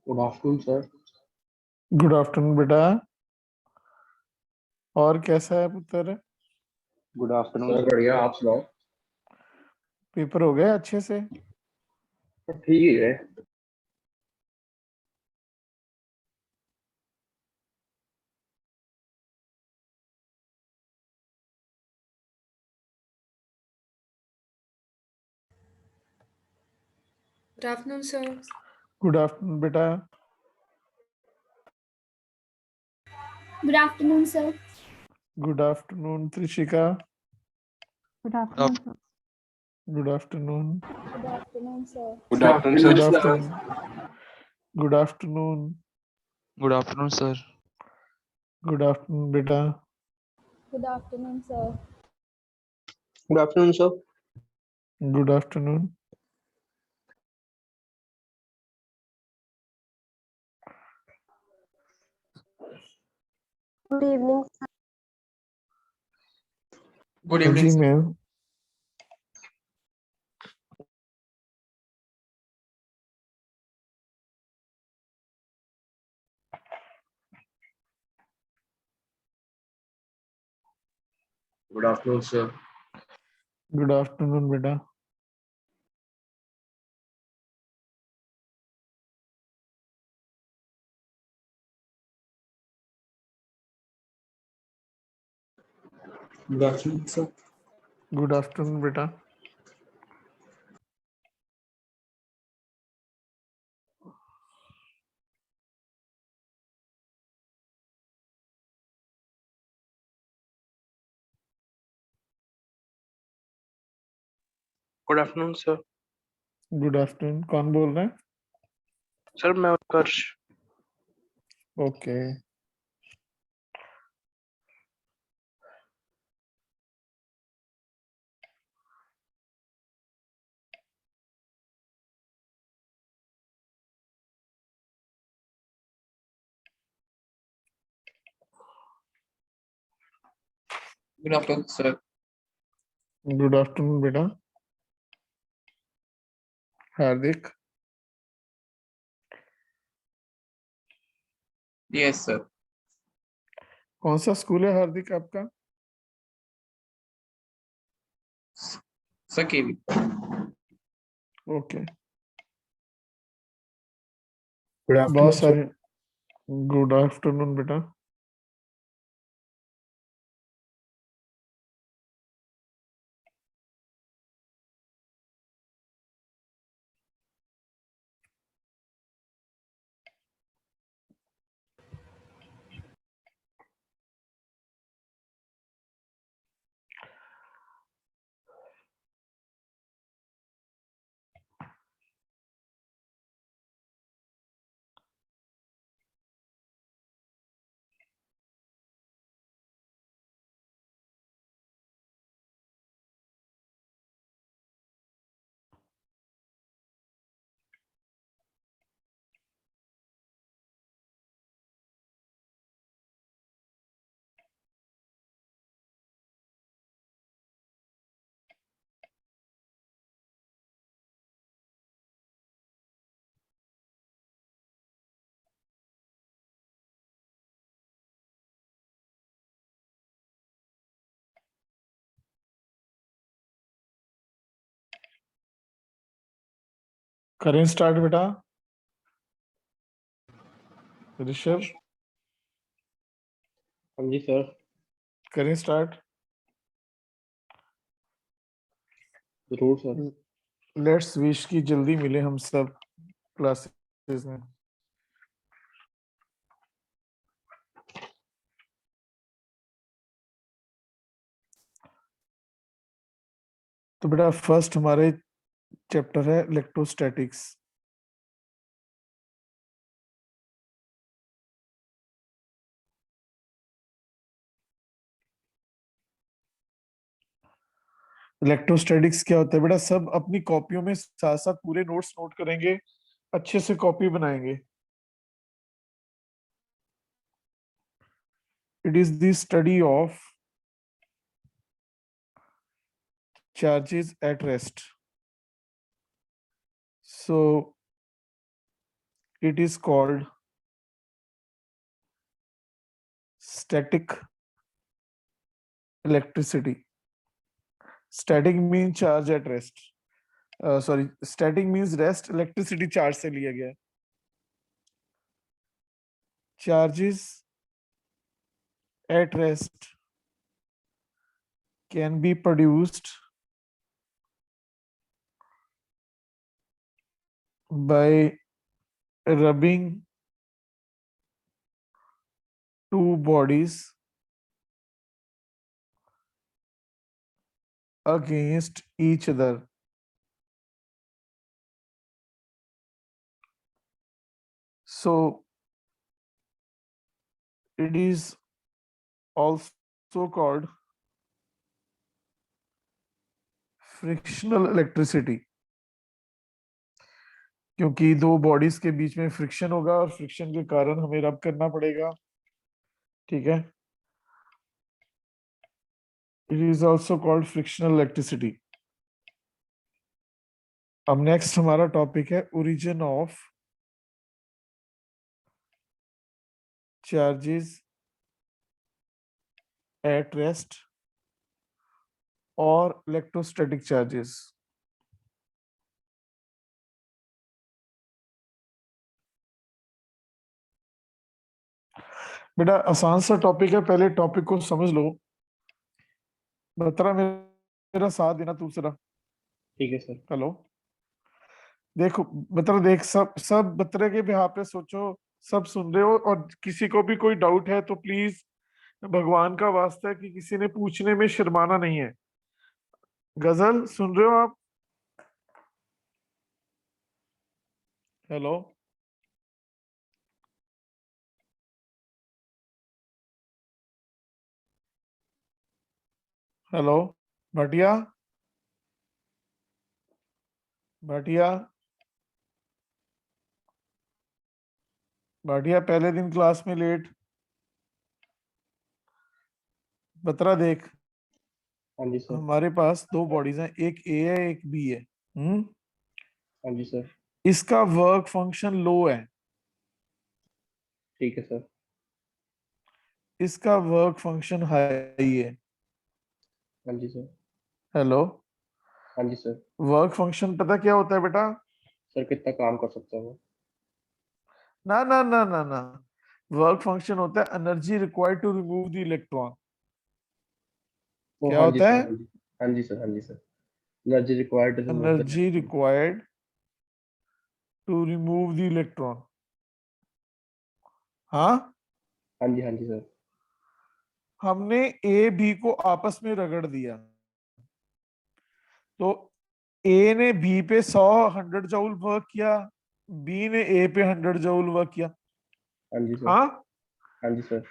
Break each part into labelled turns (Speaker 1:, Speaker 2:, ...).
Speaker 1: Good afternoon sir.
Speaker 2: Good afternoon बेटा। और कैसा है पुत्र?
Speaker 1: गुड आफ्टरनून सर, बढ़िया। आप सुनाओ।
Speaker 2: पेपर हो गए अच्छे से?
Speaker 1: सब ठीक ही है।
Speaker 3: Good afternoon, sir.
Speaker 2: Good afternoon बेटा।
Speaker 4: Good afternoon, sir.
Speaker 2: Good afternoon Trishika.
Speaker 5: Good afternoon, sir.
Speaker 2: Good afternoon.
Speaker 4: Good afternoon, sir.
Speaker 1: Good afternoon
Speaker 2: good
Speaker 1: sir.
Speaker 2: Afternoon. Good afternoon.
Speaker 6: Good afternoon, sir.
Speaker 2: Good afternoon बेटा।
Speaker 4: Good afternoon, sir.
Speaker 1: Good afternoon sir.
Speaker 2: Good afternoon.
Speaker 5: Good evening, sir.
Speaker 1: Good
Speaker 2: जी
Speaker 1: evening sir.
Speaker 2: Ma'am.
Speaker 1: Good afternoon sir.
Speaker 2: Good afternoon बेटा।
Speaker 1: Good afternoon sir.
Speaker 2: Good afternoon बेटा।
Speaker 7: Good afternoon sir.
Speaker 2: Good afternoon. कौन बोल रहा है?
Speaker 7: Sir मैं Utkarsh.
Speaker 2: Okay.
Speaker 1: Good afternoon sir.
Speaker 2: Good afternoon बेटा। Hardik.
Speaker 1: Yes sir.
Speaker 2: कौन सा स्कूल है हार्दिक आपका?
Speaker 1: Sir KV.
Speaker 2: ओके।
Speaker 1: गुड
Speaker 2: बहुत
Speaker 1: आफ्टरनून सर।
Speaker 2: सारे। गुड आफ्टरनून बेटा। करें स्टार्ट बेटा। ऋषभ।
Speaker 1: हाँ जी सर।
Speaker 2: करें स्टार्ट।
Speaker 1: जरूर सर।
Speaker 2: लेट्स विश की जल्दी मिले हम सब क्लासेस में। तो बेटा फर्स्ट हमारे चैप्टर है इलेक्ट्रोस्टैटिक्स। इलेक्ट्रोस्टैटिक्स क्या होता है बेटा? सब अपनी कॉपियों में साथ साथ पूरे नोट्स नोट करेंगे, अच्छे से कॉपी बनाएंगे। It is the study of charges at rest. So it is called static electricity. Static means charge at rest. Sorry, static means rest, electricity charge से लिया गया है. Charges at rest can be produced by rubbing two bodies against each other. So it is also called frictional electricity, क्योंकि दो bodies के बीच में friction होगा और फ्रिक्शन के कारण हमें रब करना पड़ेगा. ठीक है. It is also called frictional electricity. अब नेक्स्ट हमारा टॉपिक है origin of charges at rest और इलेक्ट्रोस्टैटिक चार्जेस. बेटा आसान सा टॉपिक है, पहले टॉपिक को समझ लो. बतरा मेरा साथ देना दूसरा.
Speaker 1: ठीक है सर.
Speaker 2: हेलो, देखो बतरा, देख सब बतरे के बिहार पे सोचो, सब सुन रहे हो, और किसी को भी कोई डाउट है तो प्लीज भगवान का वास्ता है कि किसी ने पूछने में शर्माना नहीं है. गजल सुन रहे हो आप? हेलो, हेलो भाटिया, भाटिया, भाटिया, पहले दिन क्लास में लेट. बतरा देख,
Speaker 1: हाँ जी सर.
Speaker 2: हमारे पास दो बॉडीज हैं, एक ए है एक बी है.
Speaker 1: हाँ जी सर.
Speaker 2: इसका वर्क फंक्शन लो है,
Speaker 1: ठीक है सर.
Speaker 2: इसका वर्क फंक्शन हाई है.
Speaker 1: हाँ जी सर.
Speaker 2: हेलो,
Speaker 1: हाँ जी सर.
Speaker 2: वर्क फंक्शन पता क्या होता है बेटा?
Speaker 1: सर कितना काम कर सकता है वो?
Speaker 2: ना ना ना ना ना, वर्क फंक्शन होता है energy required to remove the electron.
Speaker 1: वो
Speaker 2: क्या
Speaker 1: हाँ जी
Speaker 2: होता
Speaker 1: सर.
Speaker 2: है?
Speaker 1: हाँ जी. हाँ जी सर. हाँ जी sir. Energy required to remove the.
Speaker 2: Energy required to remove the electron. हाँ,
Speaker 1: हाँ जी. हाँ जी सर.
Speaker 2: हमने ए बी को आपस में रगड़ दिया, तो ए ने बी पे 100 जूल वर्क किया, बी ने ए पे 100 जूल वर्क किया.
Speaker 1: हाँ जी सर.
Speaker 2: हाँ,
Speaker 1: हाँ जी सर.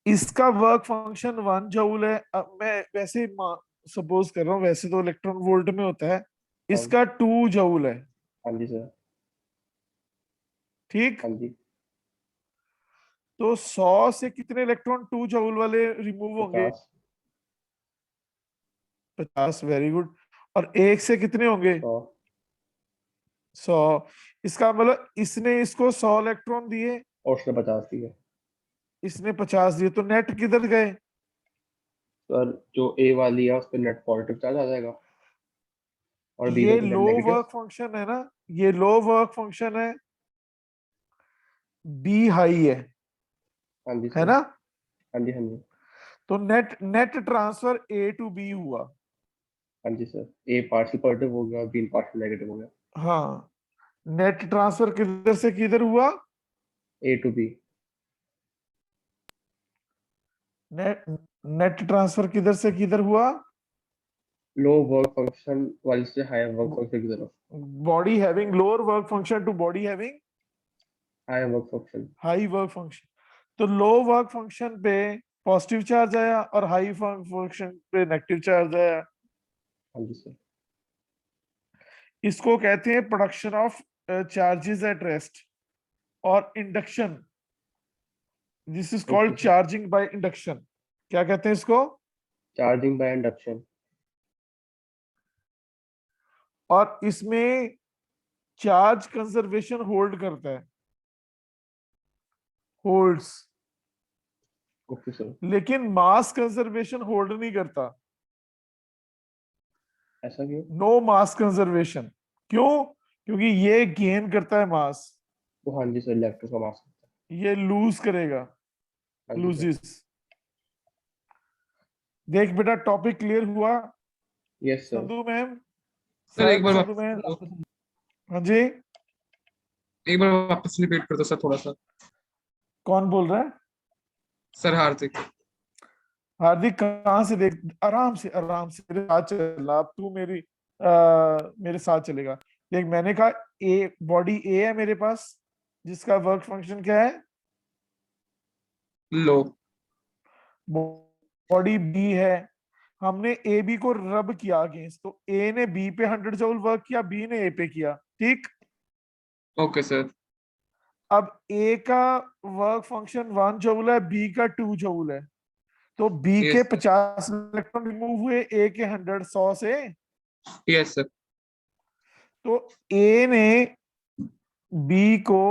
Speaker 2: इसका वर्क फंक्शन 1 जूल है. अब मैं वैसे सपोज कर रहा हूँ, वैसे तो इलेक्ट्रॉन वोल्ट में होता है, इसका 2 जूल है.
Speaker 1: हाँ जी सर.
Speaker 2: ठीक.
Speaker 1: हाँ जी.
Speaker 2: तो 100 से कितने इलेक्ट्रॉन 2 जूल वाले रिमूव होंगे?
Speaker 1: 50.
Speaker 2: 50. Very good. और एक से कितने होंगे?
Speaker 1: 100.
Speaker 2: 100. इसका मतलब इसने इसको 100 इलेक्ट्रॉन दिए,
Speaker 1: और उसने 50 दिए.
Speaker 2: इसने 50 दिए, तो नेट किधर गए?
Speaker 1: सर जो ए वाली है उस पर नेट पॉजिटिव चार्ज आ जाएगा और बी
Speaker 2: ये
Speaker 1: वाली नेट
Speaker 2: लो
Speaker 1: नेगेटिव.
Speaker 2: वर्क फंक्शन है ना, ये लो वर्क फंक्शन है, बी हाई
Speaker 1: हाँ जी
Speaker 2: है
Speaker 1: सर.
Speaker 2: ना?
Speaker 1: हाँ जी. हाँ जी.
Speaker 2: तो net net transfer A to B हुआ.
Speaker 1: हाँ जी सर. ए पार्शियल पॉजिटिव हो गया, बी पार्शियल नेगेटिव हो गया.
Speaker 2: हाँ, नेट ट्रांसफर किधर से किधर हुआ?
Speaker 1: A to B.
Speaker 2: Net net transfer किधर से किधर हुआ?
Speaker 1: लो वर्क फंक्शन वाली से हायर वर्क फंक्शन की तरफ.
Speaker 2: Body having lower work function to body having
Speaker 1: higher work function.
Speaker 2: High work function. तो लो वर्क फंक्शन पे पॉजिटिव चार्ज आया और हाई फंक्शन पे नेगेटिव चार्ज आया.
Speaker 1: हाँ जी सर.
Speaker 2: इसको कहते हैं production of charges at rest और induction. This is called
Speaker 1: okay sir.
Speaker 2: Charging by induction. क्या कहते हैं इसको?
Speaker 1: Charging by induction.
Speaker 2: और इसमें चार्ज कंजर्वेशन होल्ड करता है, होल्ड्स,
Speaker 1: ओके सर,
Speaker 2: लेकिन मास कंजर्वेशन होल्ड नहीं करता।
Speaker 1: ऐसा क्यों?
Speaker 2: No mass conservation. क्यों? क्योंकि ये गेन करता है मास,
Speaker 1: तो हाँ जी सर, इलेक्ट्रो का मास।
Speaker 2: ये लूज करेगा,
Speaker 1: हाँ जी सर।
Speaker 2: लूजिस। देख बेटा, टॉपिक क्लियर हुआ?
Speaker 1: Yes sir.
Speaker 2: Sandhu ma'am,
Speaker 3: sir एक बार
Speaker 2: संधू मैम,
Speaker 3: वापस
Speaker 2: हाँ जी,
Speaker 3: एक बार वापस रिपीट कर दो सर थोड़ा सा।
Speaker 2: कौन बोल रहा है?
Speaker 3: सर हार्दिक।
Speaker 2: हार्दिक कहाँ से? देख, आराम से, आराम से मेरे साथ चला। अब तू मेरे साथ चलेगा। देख, मैंने कहा ए, बॉडी ए है मेरे पास, जिसका वर्क फंक्शन क्या है?
Speaker 3: लो।
Speaker 2: बॉडी बी है, हमने ए बी को रब किया अगेंस्ट, तो ए ने बी पे 100 जूल वर्क किया, बी ने ए पे किया, ठीक।
Speaker 3: Okay sir.
Speaker 2: अब ए का वर्क फंक्शन 1 जूल है, बी का 2 जूल है, तो बी के
Speaker 3: यस सर।
Speaker 2: 50 इलेक्ट्रॉन रिमूव हुए, ए के 100 से।
Speaker 3: Yes sir.
Speaker 2: तो ए ने बी को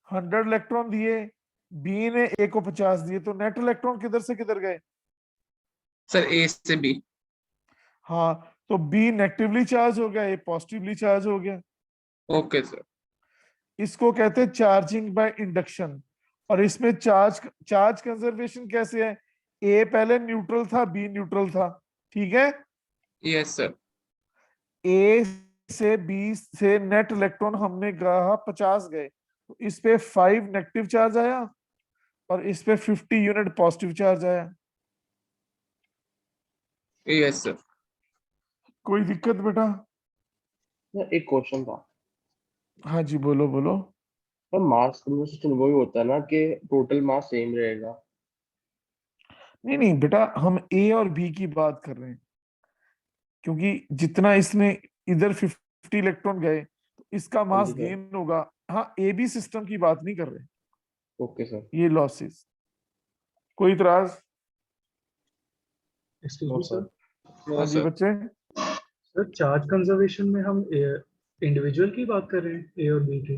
Speaker 2: 100 इलेक्ट्रॉन दिए, बी ने ए को 50 दिए, तो नेट इलेक्ट्रॉन किधर से किधर गए?
Speaker 3: सर ए से बी।
Speaker 2: हाँ, तो बी नेगेटिवली चार्ज हो गया, ए पॉजिटिवली चार्ज हो गया।
Speaker 3: Okay sir.
Speaker 2: इसको कहते हैं चार्जिंग बाय इंडक्शन। और इसमें चार्ज कंजर्वेशन कैसे है? ए पहले न्यूट्रल था, बी न्यूट्रल था, ठीक है।
Speaker 3: Yes sir.
Speaker 2: ए से बी से नेट इलेक्ट्रॉन हमने कहा 50 गए, तो इस पे 5 नेगेटिव चार्ज आया और इस पे 50 यूनिट पॉजिटिव चार्ज आया।
Speaker 3: Yes sir.
Speaker 2: कोई दिक्कत बेटा?
Speaker 1: सर एक क्वेश्चन था।
Speaker 2: हाँ जी, बोलो बोलो।
Speaker 1: सर मास कंजर्वेशन वही होता है ना कि टोटल मास सेम रहेगा?
Speaker 2: नहीं नहीं बेटा, हम ए और बी की बात कर रहे हैं, क्योंकि जितना इसने इधर 50 इलेक्ट्रॉन गए, तो इसका
Speaker 1: हाँ
Speaker 2: मास
Speaker 1: जी सर।
Speaker 2: गेन होगा। हाँ, ए बी सिस्टम की बात नहीं कर रहे,
Speaker 1: ओके सर।
Speaker 2: ये लॉसेस। कोई इतराज?
Speaker 7: एक्सक्यूज
Speaker 1: नो
Speaker 7: मी
Speaker 1: सर।
Speaker 7: सर।
Speaker 2: हाँ जी
Speaker 3: सर।
Speaker 2: बच्चे।
Speaker 7: सर चार्ज कंजर्वेशन में हम इंडिविजुअल की बात कर रहे हैं, ए और बी की।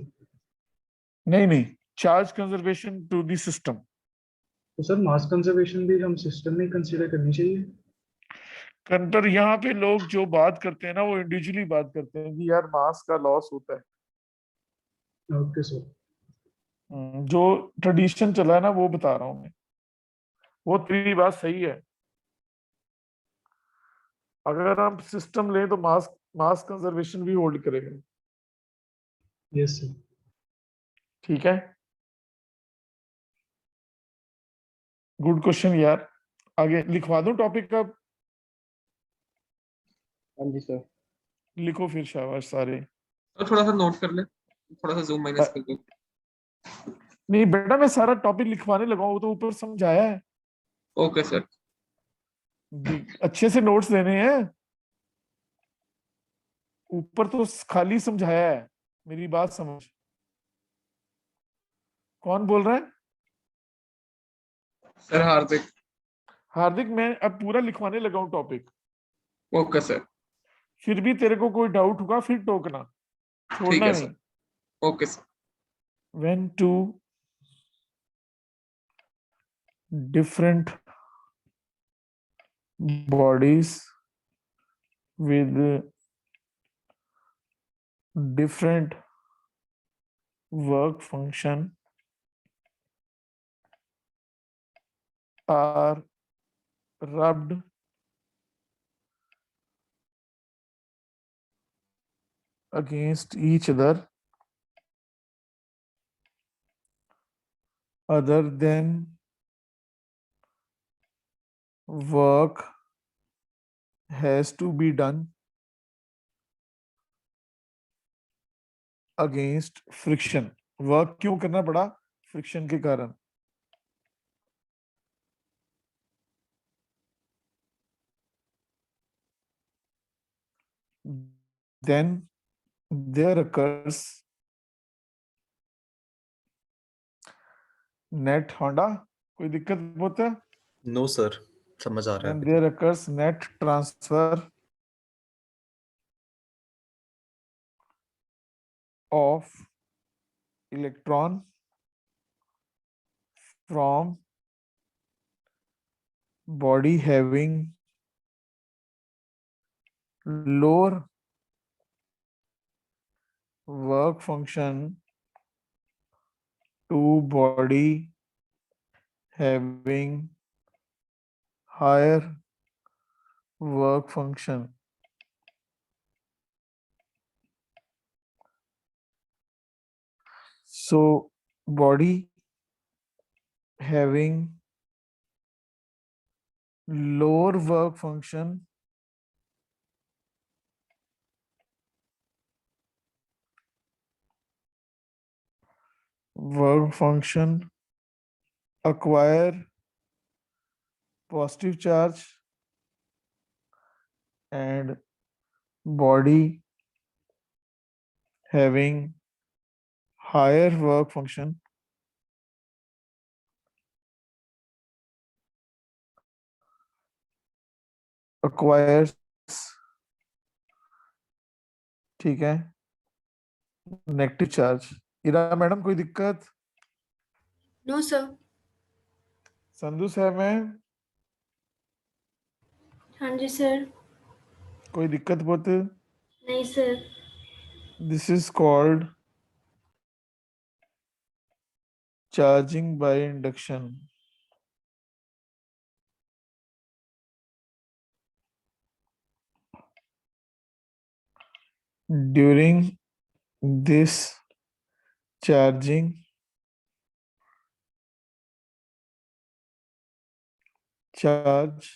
Speaker 2: नहीं नहीं, charge conservation to the system.
Speaker 7: तो सर मास कंजर्वेशन भी हम सिस्टम में कंसीडर करनी चाहिए।
Speaker 2: कंटर यहाँ पे लोग जो बात करते हैं ना, वो इंडिविजुअली बात करते हैं कि यार मास का लॉस होता है।
Speaker 7: Okay sir.
Speaker 2: जो ट्रेडिशन चला है ना, वो बता रहा हूँ मैं। वो तेरी बात सही है, अगर हम सिस्टम लें तो मास मास कंजर्वेशन भी होल्ड करेगा,
Speaker 7: यस सर।
Speaker 2: ठीक है। गुड क्वेश्चन यार। आगे लिखवा दूं टॉपिक का?
Speaker 1: हाँ जी सर।
Speaker 2: लिखो फिर, शाबाश सारे।
Speaker 3: और थोड़ा सा नोट कर ले, थोड़ा सा जूम माइनस कर दो।
Speaker 2: नहीं बेटा, मैं सारा टॉपिक लिखवाने लगा हूं, वो तो ऊपर समझाया है।
Speaker 3: Okay sir.
Speaker 2: अच्छे से नोट्स देने हैं, ऊपर तो खाली समझाया है। मेरी बात समझ। कौन बोल रहा है?
Speaker 3: सर हार्दिक।
Speaker 2: हार्दिक, मैं अब पूरा लिखवाने लगा हूं टॉपिक।
Speaker 3: Okay sir.
Speaker 2: फिर भी तेरे को कोई डाउट होगा फिर टोकना,
Speaker 3: ठीक
Speaker 2: छोड़ना
Speaker 3: है
Speaker 2: नहीं।
Speaker 3: Sir. Okay sir.
Speaker 2: When two different bodies with different work function are rubbed against each other other than work has to be done against friction। Work क्यों करना पड़ा? फ्रिक्शन के कारण। then there occurs net Honda. कोई दिक्कत होता है?
Speaker 8: No sir, समझ आ रहा है
Speaker 2: then
Speaker 8: अभी
Speaker 2: there
Speaker 8: तो।
Speaker 2: occurs net transfer of electron from body having lower work function to body having higher work function. So body having lower work function acquire positive charge, and body having higher work function acquires, ठीक है, negative charge. इरा madam कोई दिक्कत?
Speaker 9: No sir.
Speaker 2: Sandhu sir में
Speaker 9: हाँ जी sir.
Speaker 2: कोई दिक्कत बहुत?
Speaker 9: नहीं sir.
Speaker 2: This is called charging by induction. During this charging, charge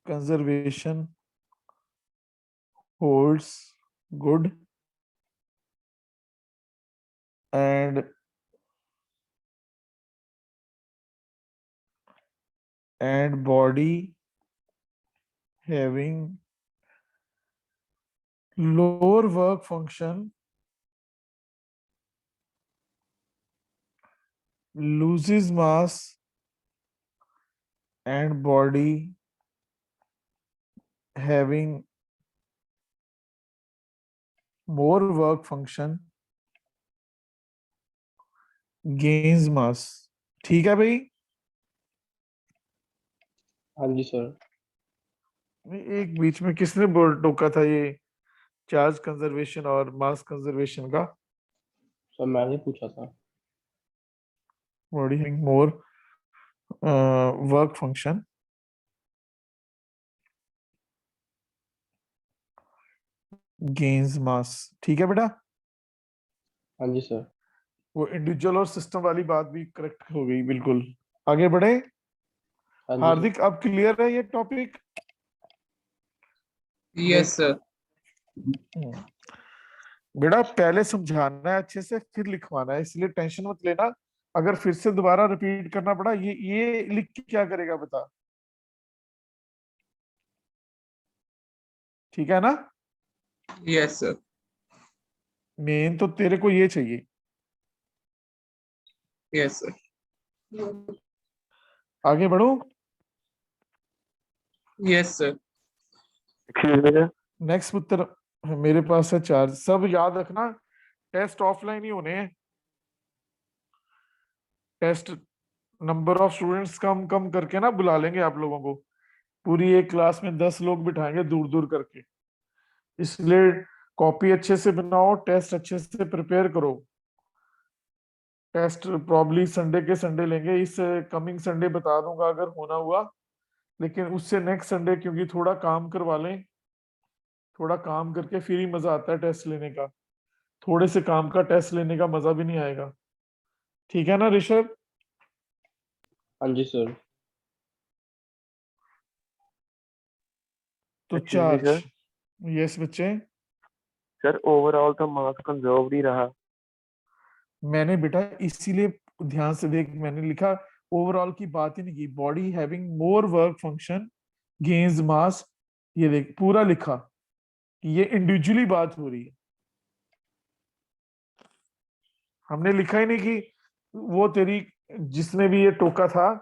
Speaker 2: conservation holds good, and body having lower work function loses mass, and body having more work function gains mass। ठीक है भाई?
Speaker 1: हाँ जी sir.
Speaker 2: एक बीच में किसने बोल टोका था ये चार्ज कंजर्वेशन और मास कंजर्वेशन का?
Speaker 1: सर मैंने पूछा था।
Speaker 2: Body having more work function gains mass. ठीक है बेटा?
Speaker 1: हाँ जी सर।
Speaker 2: वो इंडिविजुअल और सिस्टम वाली बात भी करेक्ट हो गई बिल्कुल। आगे बढ़े।
Speaker 1: हाँ जी
Speaker 2: हार्दिक, अब क्लियर है ये टॉपिक?
Speaker 3: Yes sir.
Speaker 2: बेटा पहले समझाना है अच्छे से, फिर लिखवाना है, इसलिए टेंशन मत लेना। अगर फिर से दोबारा रिपीट करना पड़ा, ये लिख के क्या करेगा बता? ठीक है ना?
Speaker 3: Yes sir.
Speaker 2: मेन तो तेरे को ये चाहिए।
Speaker 3: Yes sir.
Speaker 2: आगे बढ़ो।
Speaker 3: Yes sir.
Speaker 2: नेक्स्ट पुत्र मेरे पास है चार्ज। सब याद रखना, टेस्ट ऑफलाइन ही होने हैं। टेस्ट नंबर ऑफ स्टूडेंट्स कम कम करके ना बुला लेंगे आप लोगों को। पूरी एक क्लास में 10 लोग बिठाएंगे दूर दूर करके। इसलिए कॉपी अच्छे से बनाओ, टेस्ट अच्छे से प्रिपेयर करो। टेस्ट प्रॉब्ली संडे के संडे लेंगे। इस कमिंग संडे बता दूंगा अगर होना हुआ, लेकिन उससे नेक्स्ट संडे, क्योंकि थोड़ा काम करवा लें। थोड़ा काम करके फिर ही मजा आता है टेस्ट लेने का। थोड़े से काम का टेस्ट लेने का मजा भी नहीं आएगा। ठीक है ना ऋषभ?
Speaker 1: हाँ जी सर।
Speaker 2: तो चार्ज, यस बच्चे।
Speaker 10: सर ओवरऑल तो मास कंजर्व्ड ही रहा।
Speaker 2: मैंने बेटा इसीलिए ध्यान से देख, मैंने लिखा ओवरऑल की बात ही नहीं की। Body having more work function gains mass, ये देख पूरा लिखा कि ये इंडिविजुअली बात हो रही है। हमने लिखा ही नहीं कि वो तेरी जिसने भी ये टोका था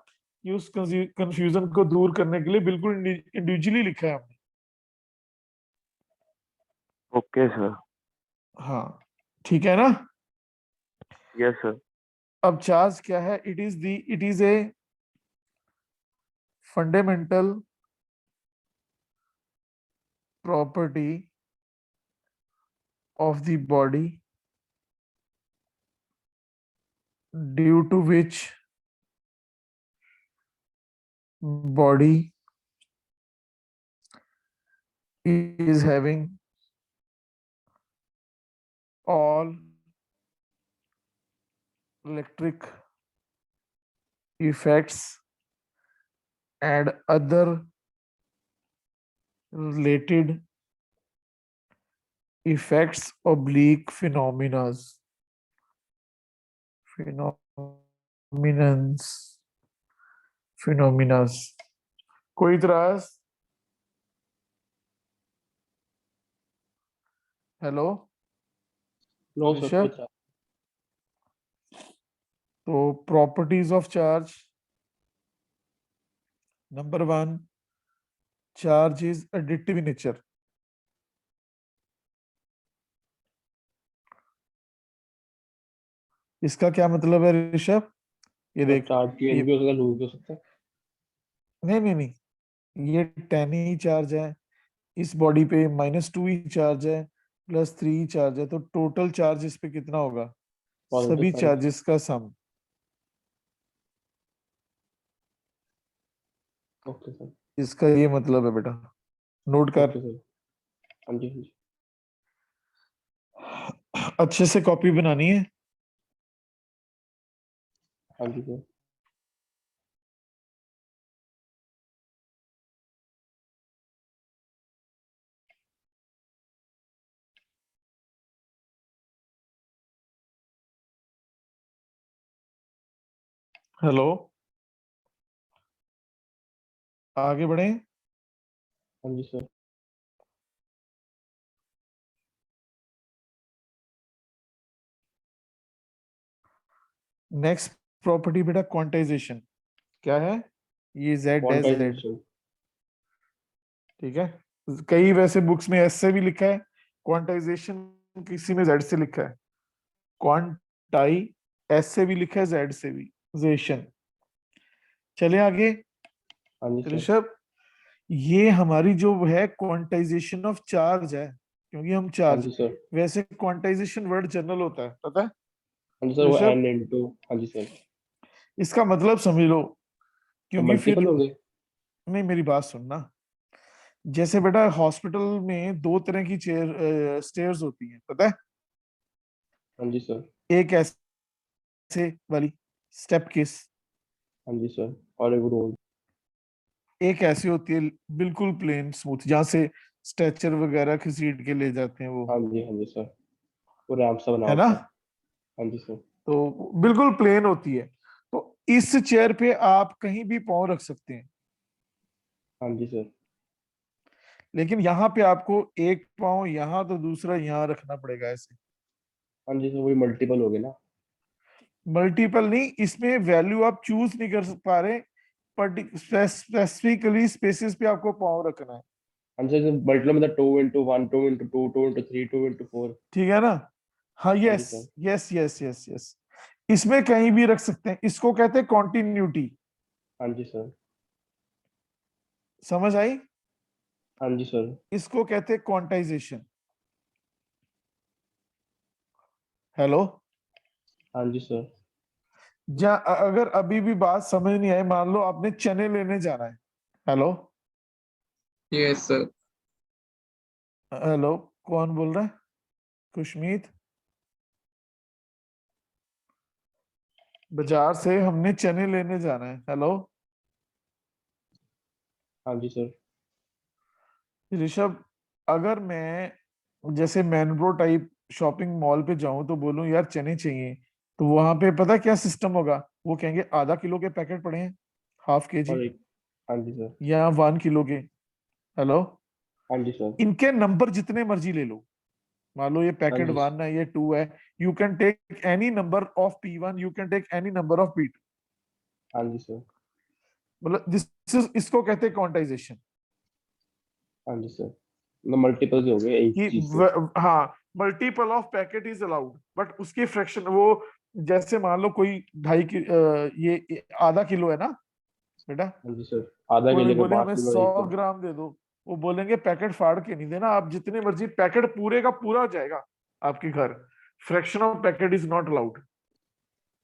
Speaker 2: कि उस कंफ्यूजन को दूर करने के लिए बिल्कुल इंडिविजुअली लिखा है हमने।
Speaker 10: Okay sir.
Speaker 2: हाँ ठीक है ना।
Speaker 10: Yes sir.
Speaker 2: अब चार्ज क्या है? It is a fundamental property of the body due to which body is having all electric effects and other related effects oblique phenomenons. कोई इतराज? Hello
Speaker 1: no sir,
Speaker 2: Rishabh? तो properties of charge, number 1, charge is additive in nature. इसका क्या मतलब है ऋषभ? ये देख,
Speaker 1: charge gain
Speaker 2: ये
Speaker 1: भी हो सकता है, लूज भी हो सकता है।
Speaker 2: नहीं, ये 10 ही चार्ज है, इस बॉडी पे -2 ही चार्ज है, +3 ही चार्ज है, तो टोटल चार्ज इस पे कितना होगा? सभी
Speaker 1: पॉजिटिव।
Speaker 2: चार्जेस का सम।
Speaker 1: Okay sir.
Speaker 2: इसका ये मतलब है बेटा, नोट कर।
Speaker 1: Okay sir. हाँ जी, हाँ जी।
Speaker 2: अच्छे से कॉपी बनानी है।
Speaker 1: हाँ जी सर।
Speaker 2: हेलो, आगे बढ़े।
Speaker 1: हाँ जी सर।
Speaker 2: नेक्स्ट प्रॉपर्टी बेटा क्वांटाइजेशन। क्या है? ये Z
Speaker 1: क्वांटाइजेशन।
Speaker 2: ठीक है। कई वैसे बुक्स में S से भी लिखा है क्वांटाइजेशन, किसी में Z से लिखा है। क्वांटाई S से भी लिखा है, Z से भी जेशन। चले आगे
Speaker 1: हाँ जी सर।
Speaker 2: ऋषभ, ये हमारी जो है क्वांटाइजेशन ऑफ चार्ज है, क्योंकि हम
Speaker 1: हाँ
Speaker 2: चार्ज,
Speaker 1: जी सर।
Speaker 2: वैसे क्वांटाइजेशन वर्ड जनरल होता है, पता है
Speaker 1: हाँ जी सर, वो
Speaker 2: ऋषभ?
Speaker 1: n into. हाँ जी सर।
Speaker 2: इसका मतलब समझ लो,
Speaker 1: तो
Speaker 2: क्योंकि फिर
Speaker 1: मल्टीपल हो गए।
Speaker 2: नहीं, मेरी बात सुनना। जैसे बेटा हॉस्पिटल में 2 तरह की स्टेयर्स होती हैं, पता है?
Speaker 1: हाँ जी सर।
Speaker 2: एक ऐसे वाली स्टेप किस,
Speaker 1: हाँ जी सर। और एक रोड।
Speaker 2: एक ऐसी होती है बिल्कुल प्लेन स्मूथ, जहां से स्ट्रेचर वगैरह घसीट के ले जाते हैं वो,
Speaker 1: हाँ जी, हाँ जी सर। वो रैंप सा बना
Speaker 2: है ना?
Speaker 1: होता है। हाँ जी सर।
Speaker 2: तो बिल्कुल प्लेन होती है, तो इस चेयर पे आप कहीं भी पाँव रख सकते हैं,
Speaker 1: हाँ जी सर।
Speaker 2: लेकिन यहाँ पे आपको एक पाँव यहाँ तो दूसरा यहाँ रखना पड़ेगा ऐसे।
Speaker 1: हाँ जी सर, वही मल्टीपल हो गए ना।
Speaker 2: मल्टीपल नहीं, इसमें वैल्यू आप चूज नहीं कर पा रहे, स्पेसिफिकली स्पेसिस पे आपको पाँव रखना है,
Speaker 1: हाँ जी सर, मल्टीपल मतलब 2 into 1, 2 into 2, 2 into 3, 2 into 4।
Speaker 2: ठीक है ना? हाँ,
Speaker 1: हाँ जी
Speaker 2: yes
Speaker 1: sir.
Speaker 2: Yes yes yes yes, इसमें कहीं भी रख सकते हैं, इसको कहते हैं कॉन्टिन्यूटी।
Speaker 1: हाँ जी सर।
Speaker 2: समझ आई?
Speaker 1: हाँ जी सर।
Speaker 2: इसको कहते हैं क्वांटाइजेशन। हेलो,
Speaker 1: हाँ जी सर।
Speaker 2: अगर अभी भी बात समझ नहीं आई, मान लो आपने चने लेने जाना है। Hello,
Speaker 3: yes sir.
Speaker 2: हेलो, कौन बोल रहा है? खुशमीत? बाजार से हमने चने लेने जाना है। हेलो
Speaker 1: हाँ जी सर।
Speaker 2: ऋषभ, अगर मैं जैसे मैनग्रो टाइप शॉपिंग मॉल पे जाऊं तो बोलूं यार चने चाहिए, तो वहां पे पता क्या सिस्टम होगा? वो कहेंगे आधा किलो के पैकेट पड़े हैं, ½ kg,
Speaker 1: और एक। हाँ जी सर।
Speaker 2: या 1 किलो के। हेलो,
Speaker 1: हाँ जी सर।
Speaker 2: इनके नंबर जितने मर्जी ले लो, मान लो ये
Speaker 1: हाँ
Speaker 2: पैकेट
Speaker 1: जी।
Speaker 2: 1 है, ये 2 है, you can take any number of P1, you can take any number of P2।
Speaker 1: हाँ जी सर।
Speaker 2: मतलब दिस इसको कहते हैं क्वांटाइजेशन।
Speaker 1: हाँ जी सर। मल्टीपल हो गए एक
Speaker 2: कि
Speaker 1: चीज से।
Speaker 2: हाँ multiple of packet is allowed, but उसकी फ्रैक्शन वो, जैसे मान लो कोई ये आधा किलो है ना बेटा,
Speaker 1: हाँ जी सर, आधा
Speaker 2: कोई
Speaker 1: किलो का
Speaker 2: बोले
Speaker 1: 5
Speaker 2: हमें
Speaker 1: किलो
Speaker 2: 100
Speaker 1: एक है।
Speaker 2: ग्राम दे दो, वो बोलेंगे पैकेट फाड़ के नहीं देना, आप जितने मर्जी, पैकेट पूरे का पूरा जाएगा आपके घर, fraction of packet is not allowed.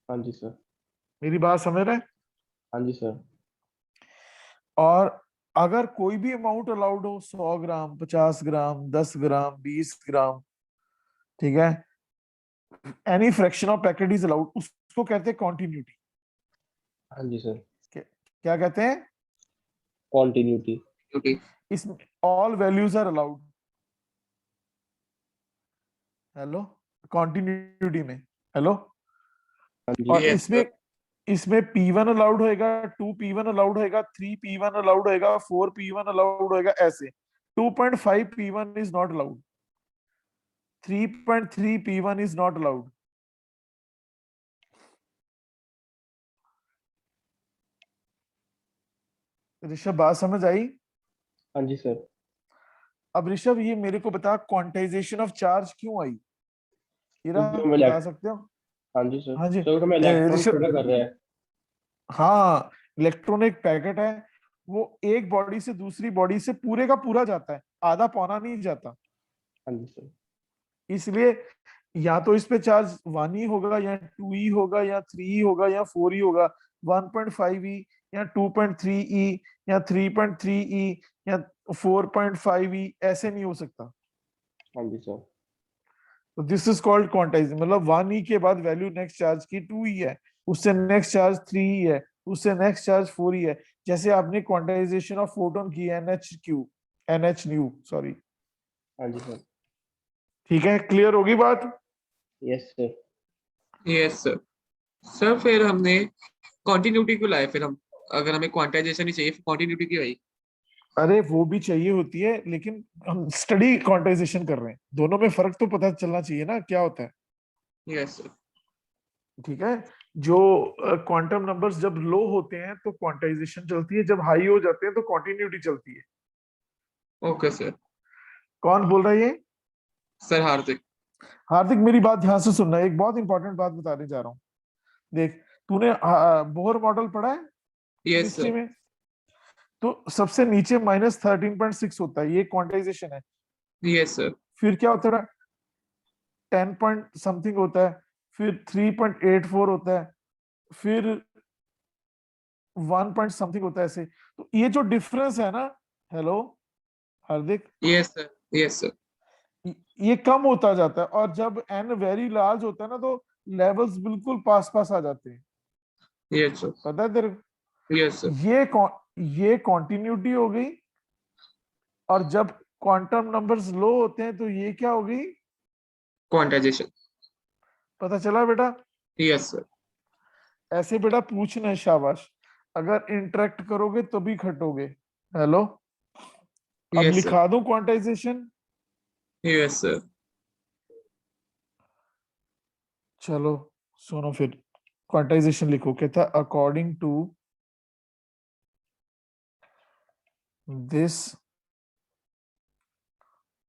Speaker 1: हाँ जी सर।
Speaker 2: मेरी बात समझ रहे हैं?
Speaker 1: हाँ जी सर।
Speaker 2: और अगर कोई भी अमाउंट अलाउड हो, 100 ग्राम, 50 ग्राम, 10 ग्राम, 20 ग्राम, ठीक है, any fraction of packet is allowed, उसको कहते हैं कॉन्टिन्यूटी।
Speaker 1: हाँ जी सर।
Speaker 2: क्या कहते हैं?
Speaker 1: कॉन्टिन्यूटी।
Speaker 3: क्योंकि
Speaker 2: इसमें all values are allowed. Hello, continuity में, हेलो।
Speaker 1: हाँ जी
Speaker 2: और
Speaker 1: सर।
Speaker 3: यस
Speaker 2: इसमें
Speaker 3: सर,
Speaker 2: इसमें P1 अलाउड होएगा, 2 P1 अलाउड होएगा, 3 P1 अलाउड होएगा, 4 P1 अलाउड होएगा, ऐसे 2.5 P1 is not allowed, 3.3 P1 is not allowed. Rishabh बात समझ आई?
Speaker 1: हाँ जी सर।
Speaker 2: अब ऋषभ ये मेरे को बता, क्वांटाइजेशन ऑफ चार्ज क्यों आई? हीरा
Speaker 1: क्योंकि हम
Speaker 2: बता सकते हो?
Speaker 1: हाँ जी सर,
Speaker 2: हाँ जी
Speaker 1: क्योंकि हम इलेक्ट्रॉन खड़ा
Speaker 2: ऋषभ,
Speaker 1: कर रहे हैं।
Speaker 2: हाँ इलेक्ट्रॉनिक पैकेट है, वो एक बॉडी से दूसरी बॉडी से पूरे का पूरा जाता है, आधा पौना नहीं जाता,
Speaker 1: हाँ जी सर।
Speaker 2: इसलिए या तो इस पे चार्ज 1 ही होगा, या 2 ही होगा, या 3 ही होगा, या 4 ही होगा, 1.5 ई, या 2.3 ई, या 3.3 ई, या 4.5 ई, ऐसे नहीं हो सकता।
Speaker 1: हाँ जी सर।
Speaker 2: तो दिस इज कॉल्ड क्वांटाइजिंग, मतलब 1 ई के बाद वैल्यू नेक्स्ट चार्ज की 2 ई है, उससे नेक्स्ट चार्ज 3 ई है, उससे नेक्स्ट चार्ज 4 ई है। जैसे आपने क्वांटाइजेशन ऑफ फोटोन की एनएच न्यू, सॉरी,
Speaker 1: हाँ जी सर।
Speaker 2: ठीक है, क्लियर होगी बात?
Speaker 1: Yes sir.
Speaker 3: Yes sir. Sir फिर हमने कॉन्टिन्यूटी क्यों लाए फिर हम, अगर हमें क्वांटाइजेशन ही चाहिए, कॉन्टिन्यूटी क्यों आई?
Speaker 2: अरे वो भी चाहिए होती है, लेकिन हम स्टडी क्वांटाइजेशन कर रहे हैं, दोनों में फर्क तो पता चलना चाहिए ना क्या होता है,
Speaker 3: यस सर।
Speaker 2: ठीक है। जो क्वांटम नंबर्स जब लो होते हैं तो क्वांटाइजेशन चलती है, जब हाई हो जाते हैं तो कॉन्टिन्यूटी चलती है।
Speaker 3: Okay sir.
Speaker 2: कौन बोल रहा है ये?
Speaker 3: सर हार्दिक।
Speaker 2: हार्दिक मेरी बात ध्यान से सुनना, एक बहुत इंपॉर्टेंट बात बताने जा रहा हूँ। देख, तूने बोहर मॉडल पढ़ा है
Speaker 3: यस
Speaker 2: केमिस्ट्री
Speaker 3: सर।
Speaker 2: में? तो सबसे नीचे -13.6 होता है, ये क्वांटाइजेशन है।
Speaker 3: Yes sir.
Speaker 2: फिर क्या होता है? 10 पॉइंट समथिंग होता है, फिर 3.84 होता है, फिर 1 पॉइंट समथिंग होता है, ऐसे। तो ये जो डिफरेंस है ना, हेलो हार्दिक,
Speaker 3: यस सर। Yes sir.
Speaker 2: ये कम होता जाता है, और जब एन वेरी लार्ज होता है ना, तो लेवल्स बिल्कुल पास पास आ जाते हैं,
Speaker 3: यस सर।
Speaker 2: पता है तेरे
Speaker 3: यस सर।
Speaker 2: को? ये कॉन्टिन्यूटी हो गई, और जब क्वांटम नंबर्स लो होते हैं तो ये क्या हो गई?
Speaker 3: क्वांटाइजेशन।
Speaker 2: पता चला बेटा?
Speaker 3: Yes sir.
Speaker 2: ऐसे बेटा पूछना है, शाबाश। अगर इंटरेक्ट करोगे तो भी खटोगे। हेलो, अब
Speaker 3: यस सर।
Speaker 2: लिखा दूं क्वांटाइजेशन?
Speaker 3: Yes sir.
Speaker 2: चलो सुनो फिर, क्वांटाइजेशन लिखो, कहता according to this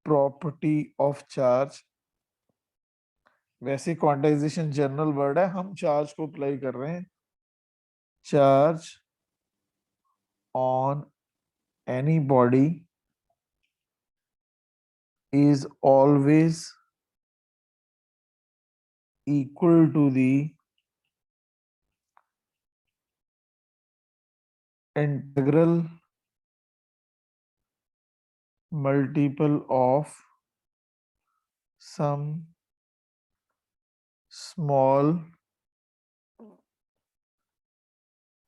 Speaker 2: property of charge, वैसे क्वांटाइजेशन जनरल वर्ड है, हम चार्ज को अप्लाई कर रहे हैं, charge on any body is always equal to the integral multiple of some small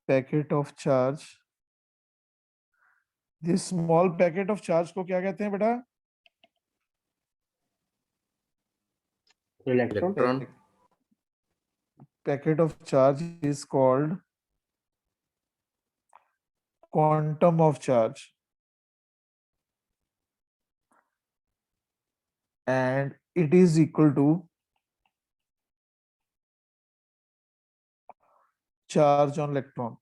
Speaker 2: packet of charge। this small packet of charge को क्या कहते हैं बेटा?
Speaker 1: Electron.
Speaker 8: Electron.
Speaker 2: packet of charge is called quantum of charge, and it is equal to charge on electron।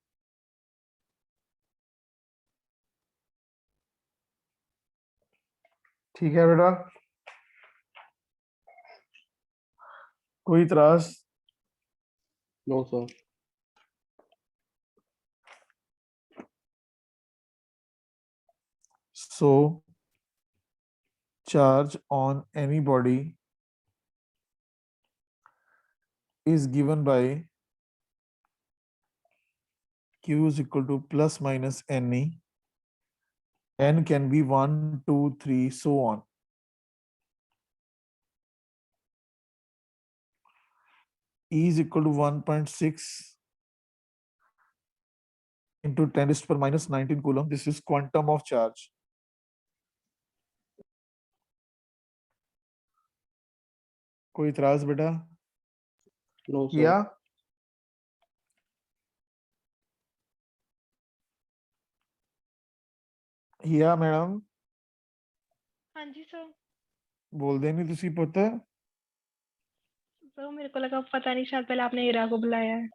Speaker 2: ठीक है बेटा, कोई इतराज?
Speaker 1: No sir.
Speaker 2: So charge on any body is given by Q is equal to plus minus Ne. N can be 1, 2, 3, so on. E is equal to 1.6 into 10 raised to power minus 19 coulomb. This is quantum of charge. कोई इतराज बेटा?
Speaker 1: No sir.
Speaker 2: किया? किया madam?
Speaker 5: हाँ जी sir.
Speaker 2: बोल देनी तुसी पुत।
Speaker 5: सर मेरे को लगा पता नहीं, शायद पहले आपने हीरा को बुलाया है।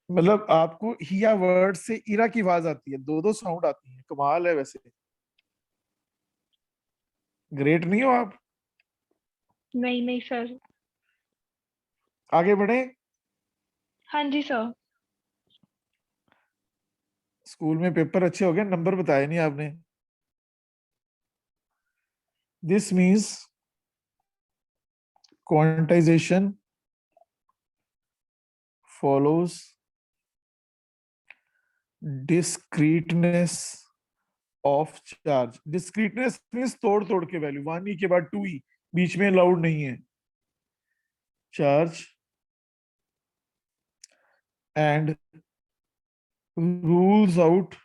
Speaker 2: मतलब आपको हिया वर्ड से इरा की आवाज आती है, दो दो साउंड आती है, कमाल है वैसे। ग्रेट नहीं हो आप?
Speaker 5: नहीं नहीं सर।
Speaker 2: आगे बढ़े।
Speaker 5: हाँ जी सर।
Speaker 2: स्कूल में पेपर अच्छे हो गए, नंबर बताए नहीं आपने। This means quantization follows discreteness of charge. Discreteness means तोड़ तोड़ के वैल्यू, 1e के बाद 2e बीच में अलाउड नहीं है। Charge and rules out